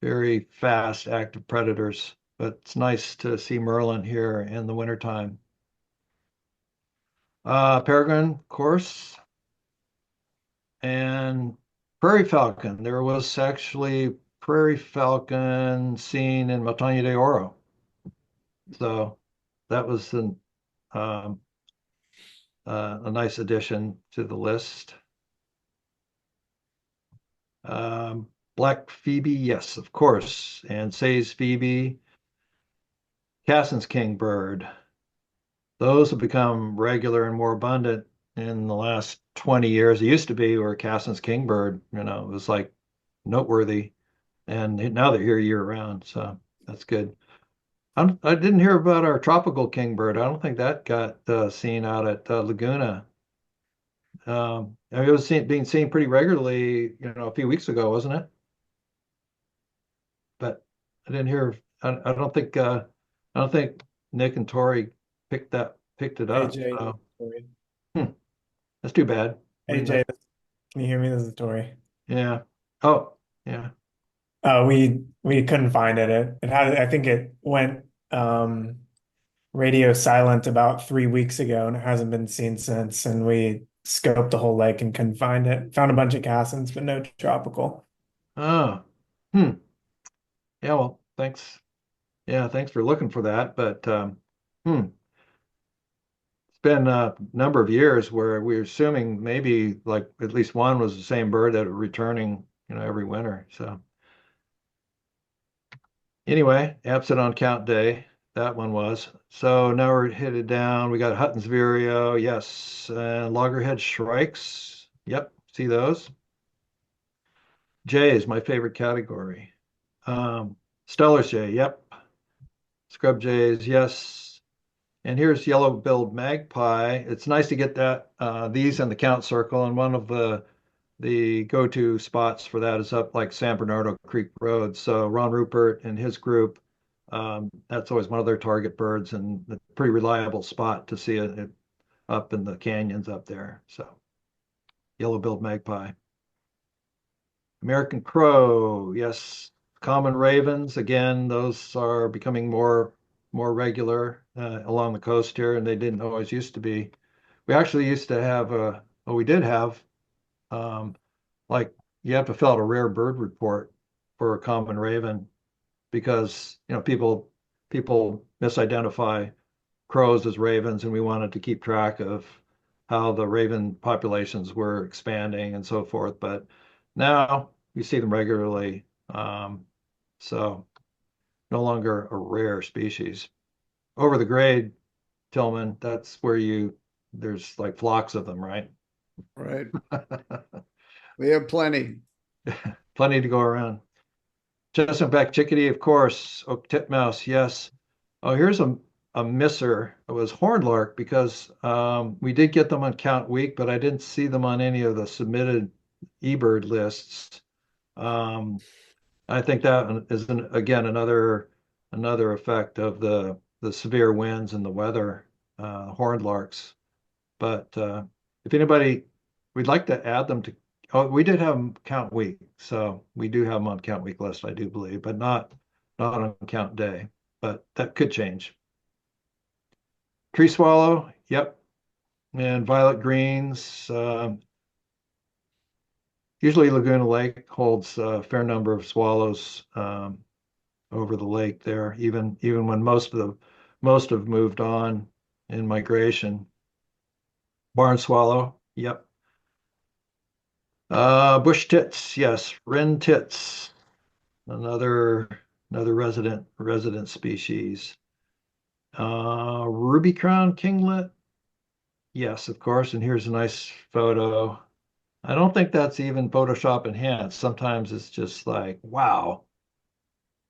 very fast, active predators, but it's nice to see Merlin here in the wintertime. Peregrine, of course, and prairie falcon. There was actually prairie falcon seen in Montaña de Oro. So that was um, a nice addition to the list. Black phoebe, yes, of course, and Say's phoebe, Cassin's kingbird. Those have become regular and more abundant in the last 20 years. It used to be where Cassin's kingbird, it was like noteworthy, and now they're here year round, so that's good. I didn't hear about our tropical kingbird. I don't think that got seen out at Laguna. I mean, it was being seen pretty regularly, a few weeks ago, wasn't it? But I didn't hear. I don't think Nick and Tori picked it Hey up. Jay, So, Tori. that's too bad. Hey Jay, can you hear me? This is Tori. Yeah. Oh, yeah. We couldn't find it. It had, I think it went radio silent about 3 weeks ago, and it hasn't been seen since. And we scoped the whole lake and couldn't find it. Found a bunch of cassins, but no tropical. Oh, hmm. Yeah, well, thanks. Yeah, thanks for looking for that. But it's been a number of years where we're assuming maybe like at least one was the same bird that was returning, every winter. So anyway, absent on count day, that one was. So now we're headed down. We got Hutton's Vireo, yes, loggerhead shrikes. Yep, see those. Jay is my favorite category. Stellar's Jay, yep. Scrub Jays, yes. And here's yellow-billed magpie. It's nice to get that these in the count circle, and one of the go-to spots for that is up like San Bernardo Creek Road. So Ron Rupert and his group, that's always one of their target birds, and a pretty reliable spot to see it up in the canyons up there. So yellow-billed magpie. American crow, yes. Common ravens, again, those are becoming more regular along the coast here, and they didn't always used to be. We actually used to have we did have like you have to fill out a rare bird report for a common raven because people misidentify crows as ravens, and we wanted to keep track of how the raven populations were expanding and so forth. But now we see them regularly, so no longer a rare species. Over the grade, Tillman, that's where there's like flocks of them, right? Right. We have plenty. Plenty to go around. Chesapeake chickadee, of course. Oak titmouse, yes. Oh, here's a misser. It was hornlark because we did get them on count week, but I didn't see them on any of the submitted eBird lists. I think that is again another effect of the severe winds and the weather, horned larks. But if anybody, we'd like to add them to. Oh, we did have them count week, so we do have them on count week list, I do believe, but not on count day. But that could change. Tree swallow, yep, and violet greens. Usually Laguna Lake holds a fair number of swallows over the lake there, even when most have moved on in migration. Barn swallow, yep. Bush tits, yes. Wren tits, another resident species. Ruby crown kinglet, yes, of course. And here's a nice photo. I don't think that's even Photoshop enhanced. Sometimes it's just like, wow,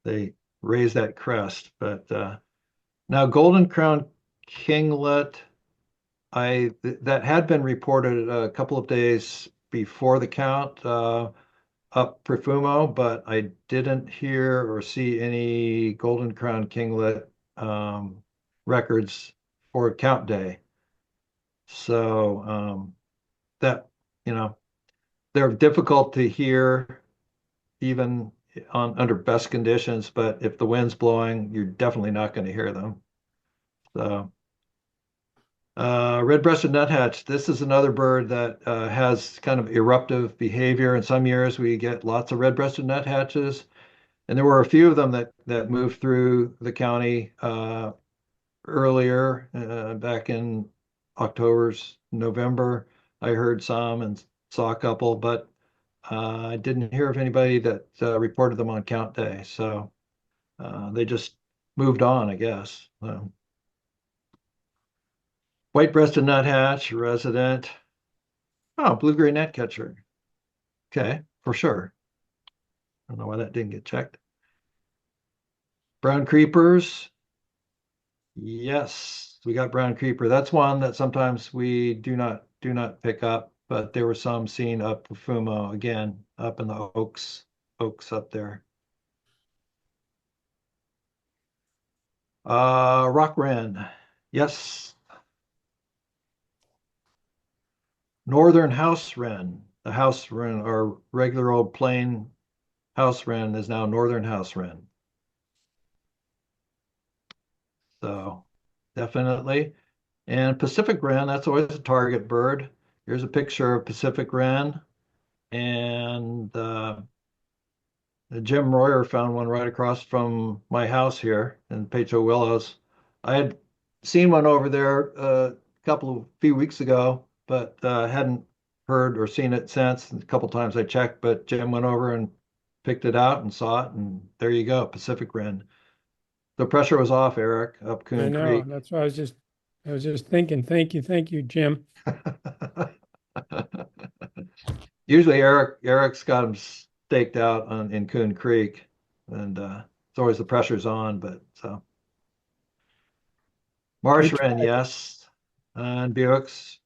they raise that crest. But now golden crown kinglet, that had been reported a couple of days before the count up Profumo, but I didn't hear or see any golden crown kinglet records for count day. So that they're difficult to hear even under best conditions, but if the wind's blowing, you're definitely not going to hear them. So red-breasted nuthatch. This is another bird that has kind of eruptive behavior. In some years, we get lots of red-breasted nuthatches, and there were a few of them that moved through the county earlier, back in November. I heard some and saw a couple, but I didn't hear of anybody that reported them on count day. So they just moved on, I guess. White-breasted nuthatch, resident. Oh, blue-gray gnatcatcher. Okay, for sure. I don't know why that didn't get checked. Brown creepers. Yes, we got brown creeper. That's one that sometimes we do not pick up, but there were some seen up Fumo again, up in the oaks up there. Rock wren. Yes. Northern house wren. The house wren are regular old plain house wren is now northern house wren. So definitely. And Pacific wren, that's always a target bird. Here's a picture of Pacific wren. And Jim Royer found one right across from my house here in Pacho Willows. I had seen one over there a few weeks ago, but hadn't heard or seen it since. And a couple times I checked, but Jim went over and picked it out and saw it, and there you go, Pacific wren. The pressure was off, Eric, up I Coon know. Creek. That's why I was just thinking, thank you, Jim. Usually Eric's got them staked out in Coon Creek, and it's always the pressure's on, but so marsh Good wren, try. yes, and Buicks.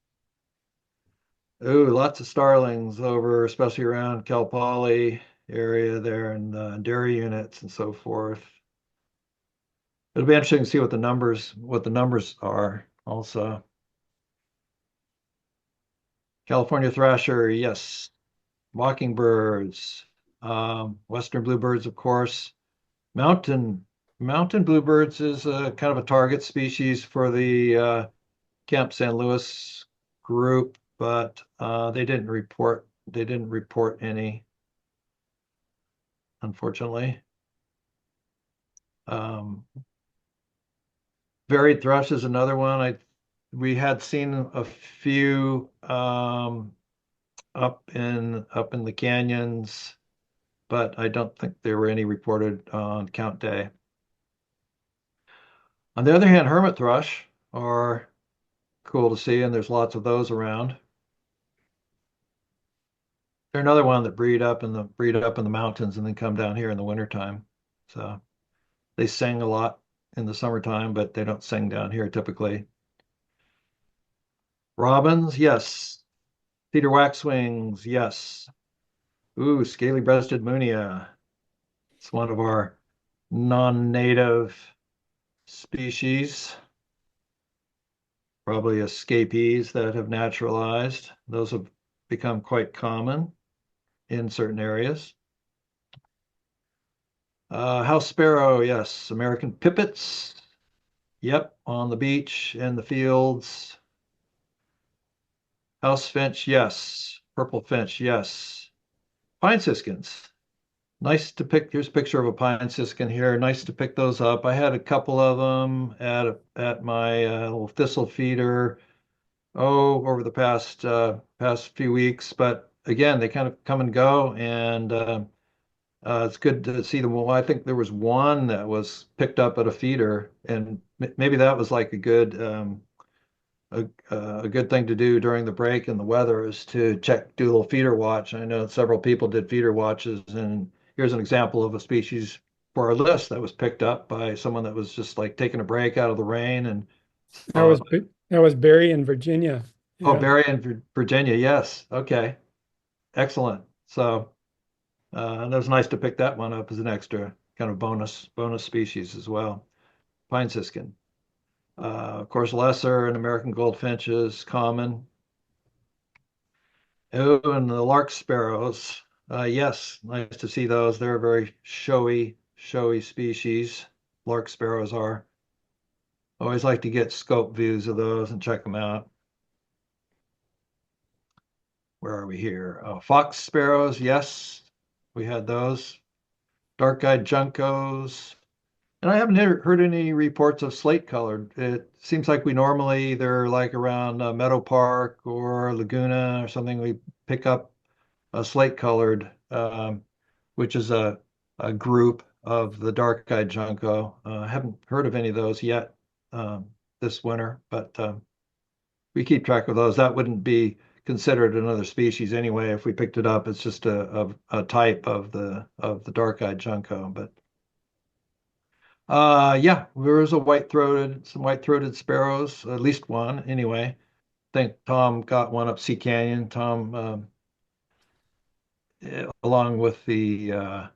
Ooh, lots of starlings over, especially around Cal Poly area there, and dairy units and so forth. It'll be interesting to see what the numbers are also. California thrasher, yes. Mockingbirds, western bluebirds, of course. Mountain mountain bluebirds is a kind of a target species for the Camp San Luis group, but they didn't report any, unfortunately. Um, varied thrush is another one. We had seen a few up in the canyons, but I don't think there were any reported on count day. On the other hand, hermit thrush are cool to see, and there's lots of those around. They're another one that breed up in the mountains and then come down here in the wintertime. So they sing a lot in the summertime, but they don't sing down here typically. Robins, yes. Cedar waxwings, yes. Ooh, scaly-breasted munia. It's one of our non-native species, probably escapees that have naturalized. Those have become quite common in certain areas. House sparrow, yes. American pipits, yep, on the beach and the fields. House finch, yes. Purple finch, yes. Pine siskins. Nice to pick. Here's a picture of a pine siskin here. Nice to pick those up. I had a couple of them at my little thistle feeder. Oh, over the past few weeks, but again, they kind of come and go, and it's good to see them. Well, I think there was one that was picked up at a feeder, and maybe that was like a good thing to do during the break in the weather is to do a little feeder watch. I know several people did feeder watches, and here's an example of a species for our list that was picked up by someone that was just like taking a break out of the rain and That was Barry in Virginia. oh, Yeah. Barry in Virginia. Yes. Okay. Excellent. So and it was nice to pick that one up as an extra kind of bonus species as well. Pine siskin. Of course, lesser and American goldfinch is common. Oh, and the lark sparrows. Yes, nice to see those. They're a very showy species. Lark sparrows are. Always like to get scope views of those and check them out. Where are we here? Oh, fox sparrows. Yes, we had those. Dark-eyed juncos. And I haven't heard any reports of slate colored. It seems like we normally they're like around Meadow Park or Laguna or something. We pick up a slate colored, which is a group of the dark-eyed junco. I haven't heard of any of those yet this winter, but we keep track of those. That wouldn't be considered another species anyway. If we picked it up, it's just a type of the dark-eyed junco. But yeah, there was some white-throated sparrows, at least one anyway. I think Tom got one up Sea Canyon. Tom, along with the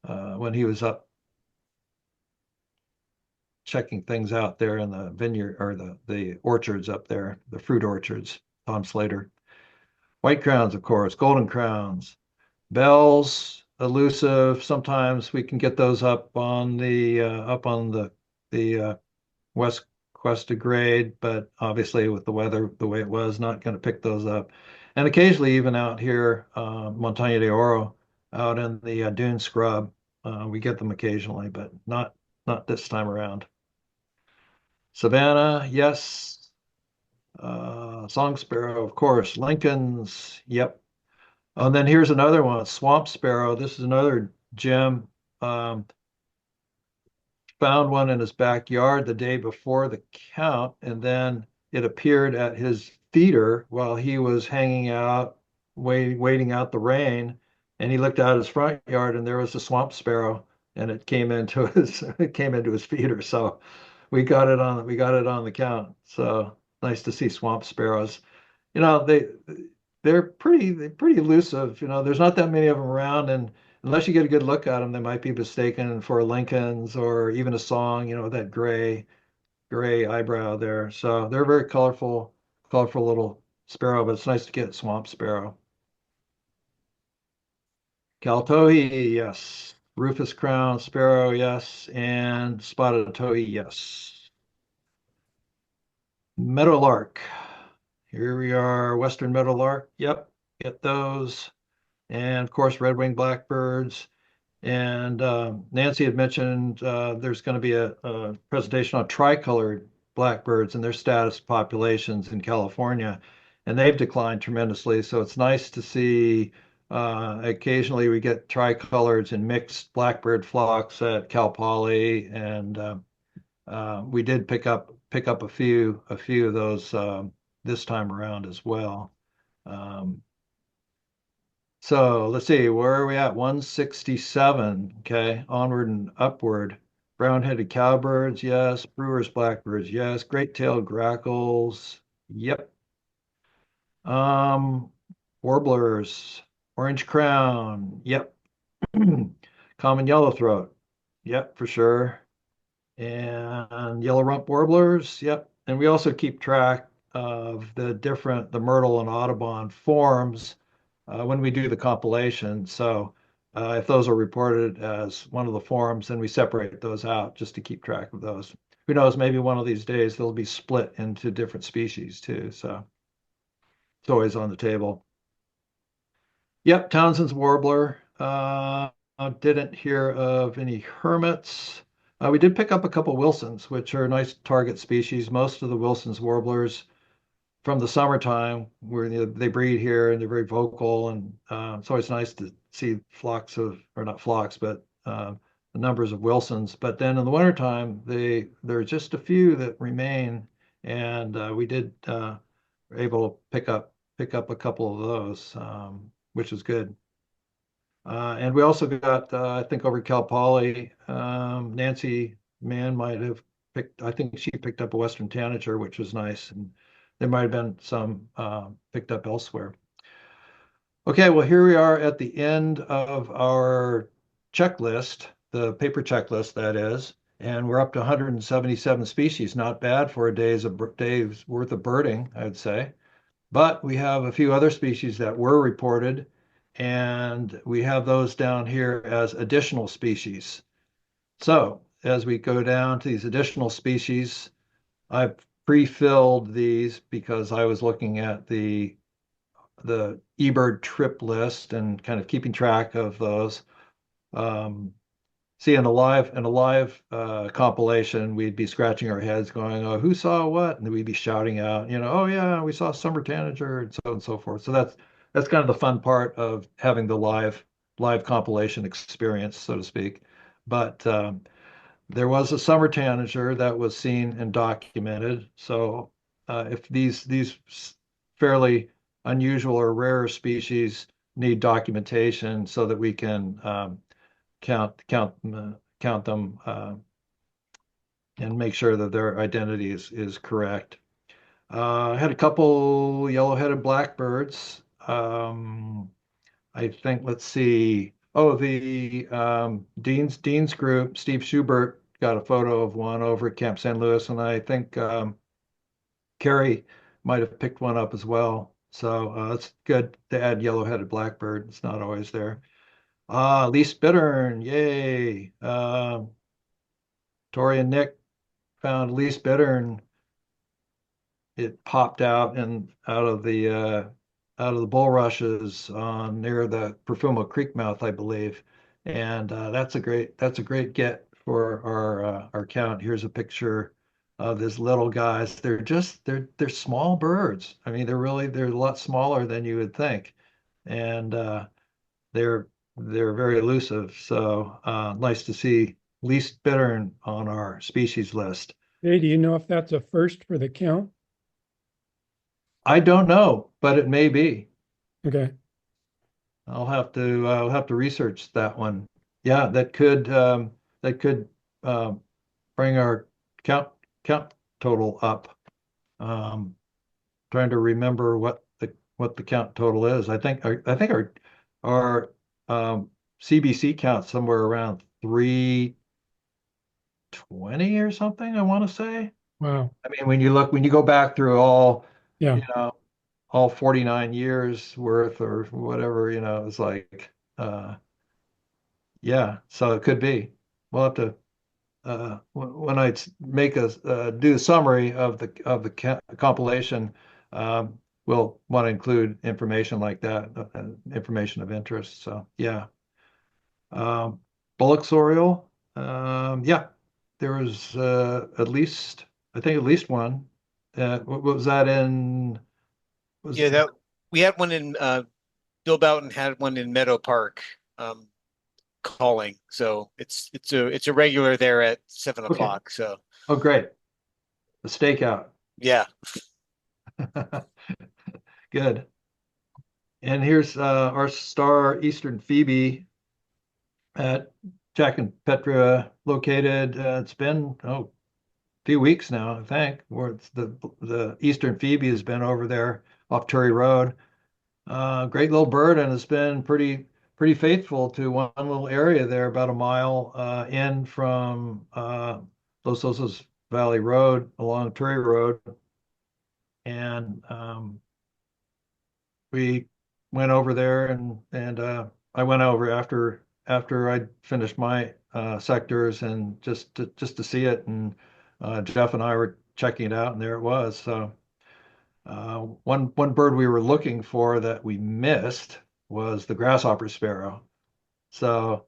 when he was up checking things out there in the vineyard or the orchards up there, the fruit orchards. Tom Slater. White crowns, of course, golden crowns, bells. elusive. Sometimes we can get those up on the west crested grade, but obviously with the weather the way it was, not going to pick those up. And occasionally even out here, Montaña de Oro, out in the dune scrub, we get them occasionally, but not this time around. Savannah, yes. Song sparrow, of course. Lincoln's, yep. Oh, and then here's another one, swamp sparrow. This is another Jim. Found one in his backyard the day before the count, and then it appeared at his feeder while he was hanging out, waiting out the rain. And he looked out his front yard, and there was a swamp sparrow, and it came into his feeder. So we got it on the count. So nice to see swamp sparrows. You know, they're pretty elusive. You know, there's not that many of them around, and unless you get a good look at them, they might be mistaken for Lincoln's or even a song, you know, that gray eyebrow there. So they're very colorful little sparrow, but it's nice to get swamp sparrow. Kaltohi, yes. Rufous crown sparrow, yes. And spotted towhee, yes. Meadowlark. Here we are, Western meadowlark. Yep, get those. And of course, red-winged blackbirds. And Nancy had mentioned there's going to be a presentation on tricolored blackbirds and their status populations in California, and they've declined tremendously. So it's nice to see occasionally we get tricolors and mixed blackbird flocks at Cal Poly, and we did pick up a few of those this time around as well. So let's see, where are we at? 167. Okay, onward and upward. Brown-headed cowbirds, yes. Brewer's blackbirds, yes. Great-tailed grackles, yep. Um, warblers, orange crown, yep. Common yellowthroat, yep, for sure. And yellow rump warblers, yep. And we also keep track of the myrtle and audubon forms when we do the compilation. So if those are reported as one of the forms, then we separate those out just to keep track of those. Who knows, maybe one of these days they'll be split into different species too. So it's always on the table. Yep, Townsend's warbler. I didn't hear of any hermits. We did pick up a couple Wilsons, which are nice target species. Most of the Wilson's warblers from the summertime where they breed here and they're very vocal, and it's always nice to see flocks of, or not flocks, but the numbers of Wilsons. But then in the wintertime, there are just a few that remain, and we did were able to pick up a couple of those, which was good. And we also got, I think over Cal Poly, Nancy Mann might have I think she picked up a Western Tanager, which was nice. And there might have been some picked up elsewhere. Okay, well, here we are at the end of our checklist, the paper checklist, that is, and we're up to 177 species. Not bad for a day's worth of birding, I'd say. But we have a few other species that were reported, and we have those down here as additional species. So as we go down to these additional species, I've pre-filled these because I was looking at the eBird trip list and kind of keeping track of those. See, in a live compilation, we'd be scratching our heads, going, "Oh, who saw what?" And we'd be shouting out, you know, "Oh yeah, we saw summer tanager," and so forth. So that's kind of the fun part of having the live compilation experience, so to speak. But there was a summer tanager that was seen and documented. So if these fairly unusual or rare species need documentation so that we can count them and make sure that their identity is correct. I had a couple yellow-headed blackbirds. I think, let's see. Oh, the Dean's group, Steve Schubert, got a photo of one over at Camp San Luis, and I think Carrie might have picked one up as well. So it's good to add yellow-headed blackbird. It's not always there. Least Bittern, yay. Tori and Nick found least Bittern. It popped out and out of the bulrushes on near the Perfumo Creek mouth, I believe. And that's a great get for our count. Here's a picture of these little guys. They're small birds. I mean, they're a lot smaller than you would think, and they're they're very elusive. So nice to see least bittern on our species list. Hey, do you know if that's a first for the count? I don't know, but it may be. Okay. I'll have to research that one. Yeah, that could um, bring our count count total up. Um, Trying to remember what the count total is. I think our CBC count somewhere around 320 or something, I want to say. Wow. I mean, when you go back through all, Yeah. you know, all 49 years worth or whatever, it's like, yeah, so it could be. We'll have to, when I make do a summary of the compilation, we'll want to include information like that, information of interest. So yeah, um, Bullock's Oriole, yeah, there was I think at least one. What was that in? Was Yeah, that we had one in Bill Boughton had one in Meadow Park, um, calling. So it's a regular there at seven okay? o'clock. So Oh, great, the stakeout. yeah. Good. And here's our star Eastern Phoebe at Jack and Petra located. It's been a few weeks now, I think, where the Eastern Phoebe has been over there off Turry Road. Great little bird, and it's been pretty faithful to one little area there, about a mile in from Los Osos Valley Road along Turry Road, and we went over there and I went over after I'd finished my sectors and just to see it, and Jeff and I were checking it out, and there it was. So one bird we were looking for that we missed was the grasshopper sparrow. So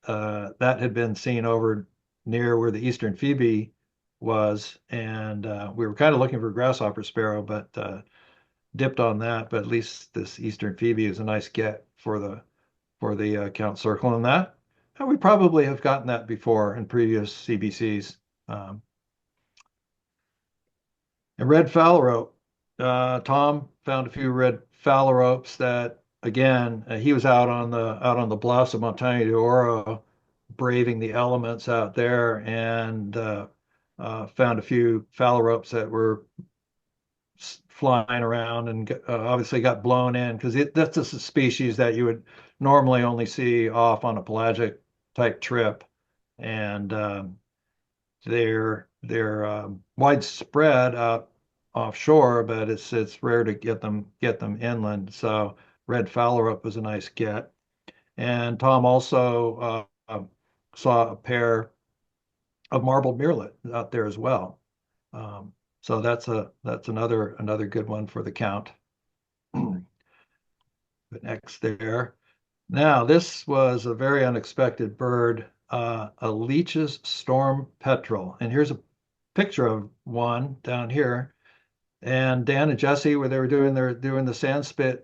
that had been seen over near where the eastern phoebe was, and we were kind of looking for grasshopper sparrow, but dipped on that. But at least this eastern phoebe is a nice get for the count circle, and that and we probably have gotten that before in previous CBCs. Um, and red phalarope. Tom found a few red phalaropes that, again, he was out on the bluffs of Montaña de Oro, braving the elements out there, and found a few phalaropes that were flying around and obviously got blown in because that's just a species that you would normally only see off on a pelagic type trip, and they're widespread out offshore, but it's rare to get them inland. So red phalarope was a nice get, and Tom also saw a pair of marbled murrelet out there as well. Um, so that's another good one for the count. But next there. Now, this was a very unexpected bird, a Leach's storm petrel. And here's a picture of one down here. And Dan and Jesse, where they were doing the sandspit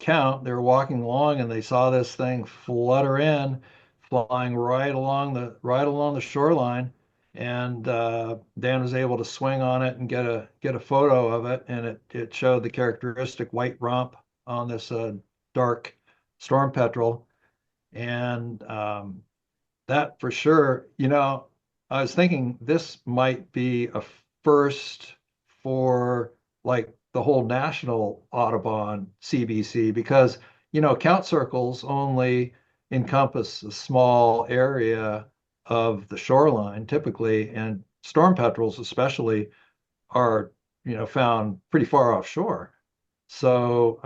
count, they were walking along and they saw this thing flutter in, flying right along the shoreline. And Dan was able to swing on it and get a photo of it, and it showed the characteristic white rump on this dark storm petrel, and that for sure. I was thinking this might be a first for like the whole national Audubon CBC, because count circles only encompass a small area of the shoreline typically, and storm petrels especially are found pretty far offshore. So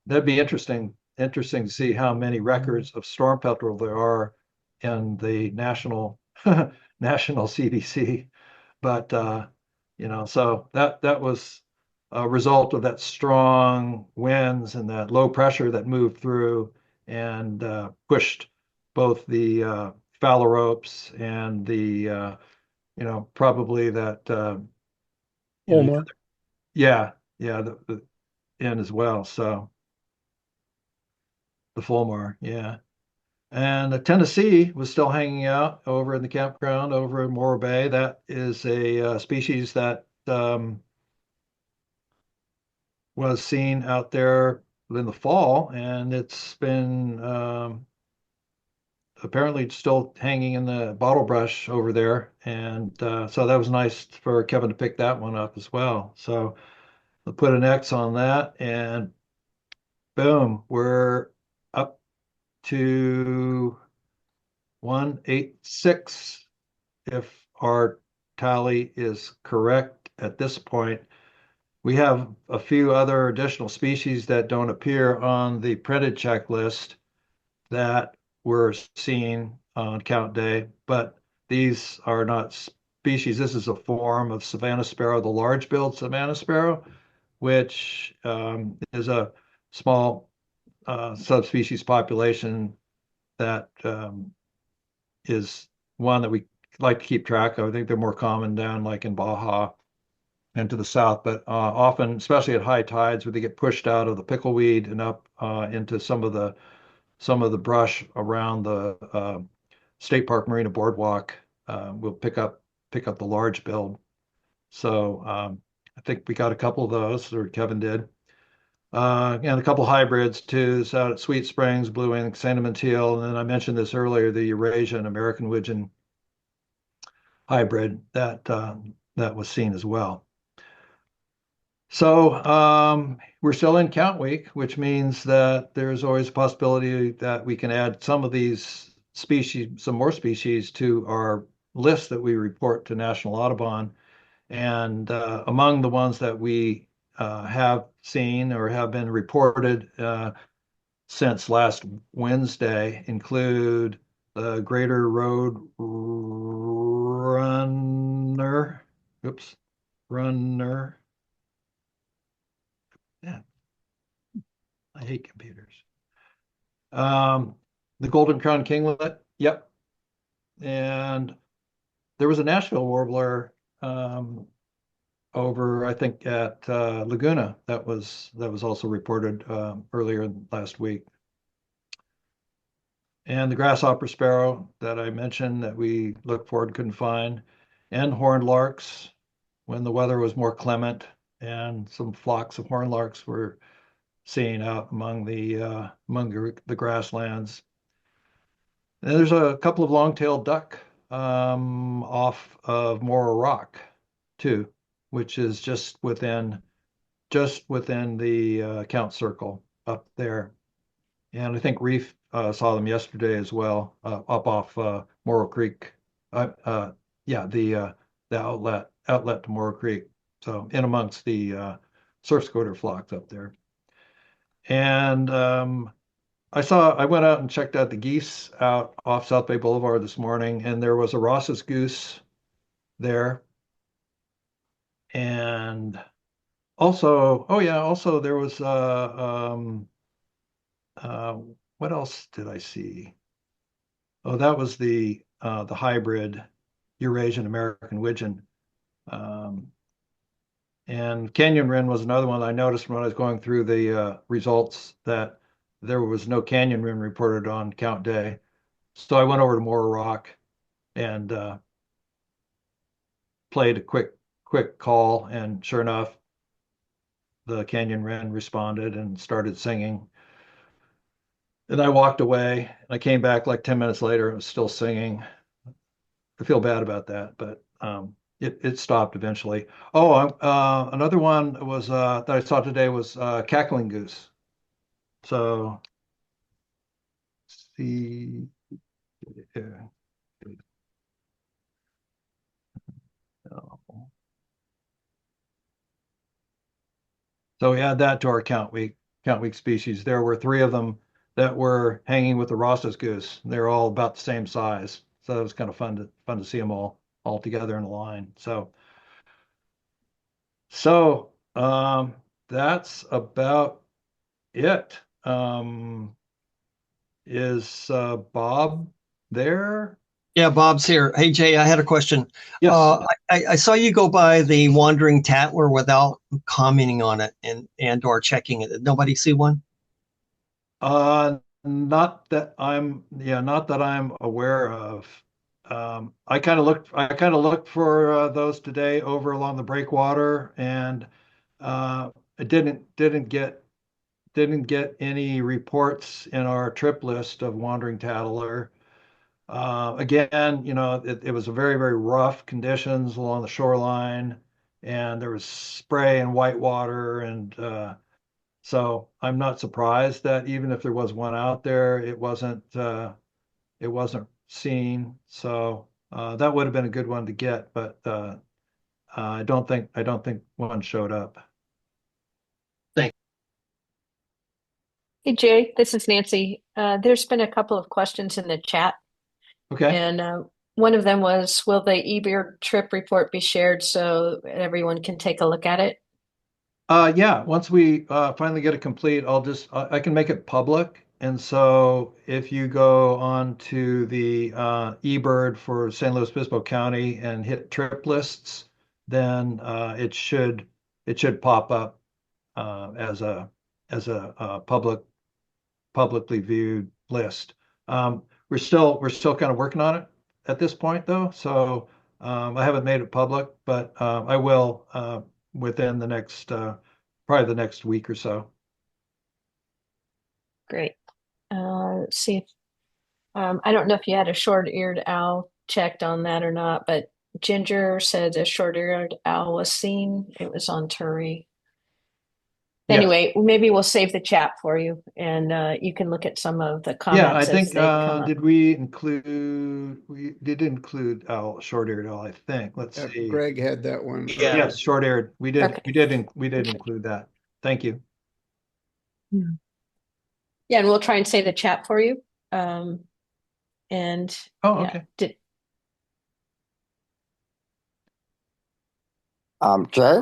that'd be interesting interesting to see how many records of storm petrel there are in the national national CBC. But so that was a result of that strong winds and that low pressure that moved through and pushed both the phalaropes and the probably that Omar. yeah, the in as well. So the fulmar, yeah. And the Tennessee was still hanging out over in the campground over in Morro Bay. That is a species that was seen out there in the fall, and it's been apparently still hanging in the bottle brush over there. And so that was nice for Kevin to pick that one up as well. So we'll put an X on that, and boom, we're up to 186 if our tally is correct at this point. We have a few other additional species that don't appear on the printed checklist that were seen on count day, but these are not species. This is a form of savanna sparrow, the large-billed savanna sparrow, which is a small subspecies population that is one that we like to keep track of. I think they're more common down like in Baja and to the south, but often, especially at high tides, where they get pushed out of the pickleweed and up into some of the brush around the State Park Marina Boardwalk, we'll pick up the large build. So I think we got a couple of those, or Kevin did. And a couple hybrids too. So out at Sweet Springs, blue wing, cinnamon teal, and then I mentioned this earlier, the Eurasian American widgeon hybrid that was seen as well. So we're still in count week, which means that there's always a possibility that we can add some of these species, some more species to our list that we report to National Audubon. And among the ones that we have seen or have been reported since last Wednesday include the greater road runner. Yeah, I hate computers. The golden crown kinglet, yep. And there was a Nashville warbler over, I think, at Laguna that was also reported earlier last week. And the grasshopper sparrow that I mentioned that we looked for and couldn't find, and horned larks when the weather was more clement, and some flocks of horned larks were seen out among the grasslands. And there's a couple of long-tailed duck off of Morro Rock too, which is just within the count circle up there. And I think Reef saw them yesterday as well, up off Morro Creek. Yeah, the outlet to Morro Creek. So in amongst the surf scooter flocks up there. And I went out and checked out the geese out off South Bay Boulevard this morning, and there was a Ross's goose there. And also, oh yeah, also there was what else did I see? Oh, that was the hybrid Eurasian American widgeon. And canyon wren was another one I noticed when I was going through the results that there was no canyon wren reported on count day. So I went over to Morro Rock and played a quick call, and sure enough, the canyon wren responded and started singing. And I walked away, and I came back like 10 minutes later, and was still singing. I feel bad about that, but it stopped eventually. Oh, another one was that I saw today was cackling goose. So see, yeah. So we add that to our count week species. There were 3 of them that were hanging with the Ross's goose. They're all about the same size. So it was kind of fun to see them all together in a line. So that's about it. Is Bob there? Yeah, Bob's here. Hey, Jay, I had a question. Yes. I saw you go by the wandering tattler without commenting on it and or checking it. Did nobody see one? Not that I'm aware of. I kind of looked for those today over along the breakwater, and I didn't get any reports in our trip list of wandering tattler. Again, it was a very, very rough conditions along the shoreline, and there was spray and whitewater, and so I'm not surprised that even if there was one out there, it wasn't seen. So that would have been a good one to get, but I don't think one showed up. Hey, Jay, this is Nancy. There's been a couple of questions in the chat, Okay. and one of them was, will the eBeard trip report be shared so everyone can take a look at it? Yeah, once we finally get it complete, I can make it public. And so if you go on to the eBird for San Luis Obispo County and hit trip lists, then it should pop up as a publicly viewed list. We're still kind of working on it at this point though, so I haven't made it public, but I will within the next probably the next week or so. Great. Let's see. I don't know if you had a short-eared owl checked on that or not, but Ginger said a short-eared owl was seen. It was on Turi. Yes. Anyway, maybe we'll save the chat for you, and you can look at some of the Yeah, I comments as think they come up. we did include owl, short-eared owl, I think. Let's see. Greg had that one. Yeah. Yes, short-eared. We did Okay. include that. Thank you. Yeah, and we'll try and save the chat for you. And Oh, yeah, okay. Jay?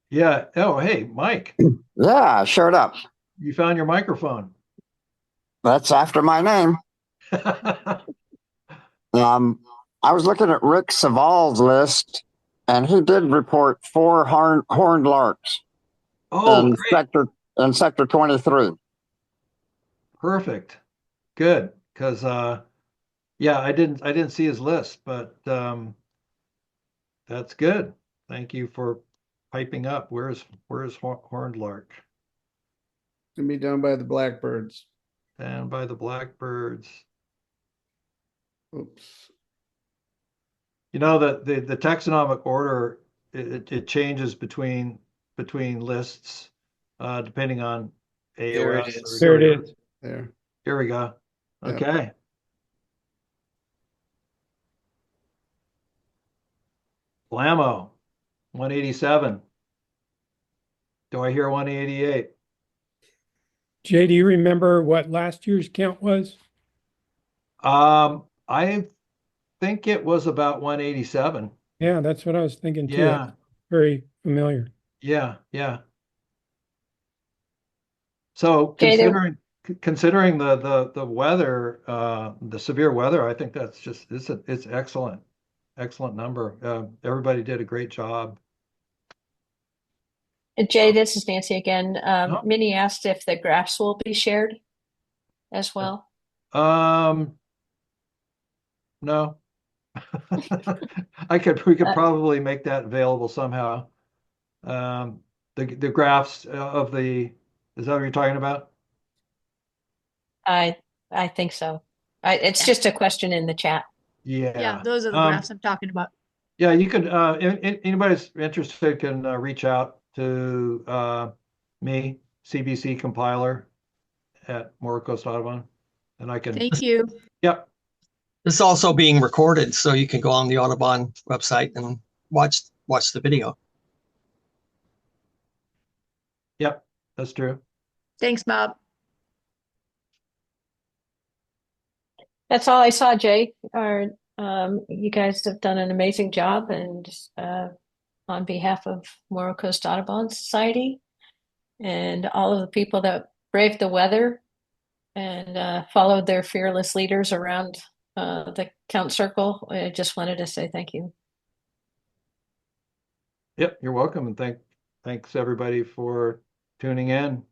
Yeah. Oh, hey, Mike, Yeah, showed up. you found your microphone. That's after my name. I was looking at Rick Saval's list, and he did report 4 horned larks Oh, great. in sector 23. Perfect. Good. Because yeah, I didn't see his list, but that's good. Thank you for piping up. Where's horned lark? It's gonna be done by the blackbirds. And by the blackbirds. Oops. You know that the taxonomic order it changes between lists depending on There it AOS. is. There it is. There. Here we go. Yep. Okay. Blammo, 187. Do I hear 188? Jay, do you remember what last year's count was? I think it was about 187. Yeah, that's what I was thinking too. Yeah, Very familiar. yeah. So Jay, considering the weather, the severe weather, I think that's it's excellent. Excellent number. Everybody did a great job. Jay, this is Nancy again. Oh. Minnie asked if the graphs will be shared as well. No. We could probably make that available somehow. The graphs of is that what you're talking about? I think so. It's just a question in the chat. Yeah. Those are the graphs I'm talking about. Yeah, you can, anybody's interested can reach out to me, CBC Compiler at Morro Coast Audubon, and I can. Thank you. Yep. This is also being recorded, so you can go on the Audubon website and watch the video. Yep, that's true. Thanks, Bob. That's all I saw, Jay. You guys have done an amazing job, and on behalf of Morro Coast Audubon Society and all of the people that braved the weather and followed their fearless leaders around the count circle, I just wanted to say thank you. Yep, you're welcome, and thanks everybody for tuning in.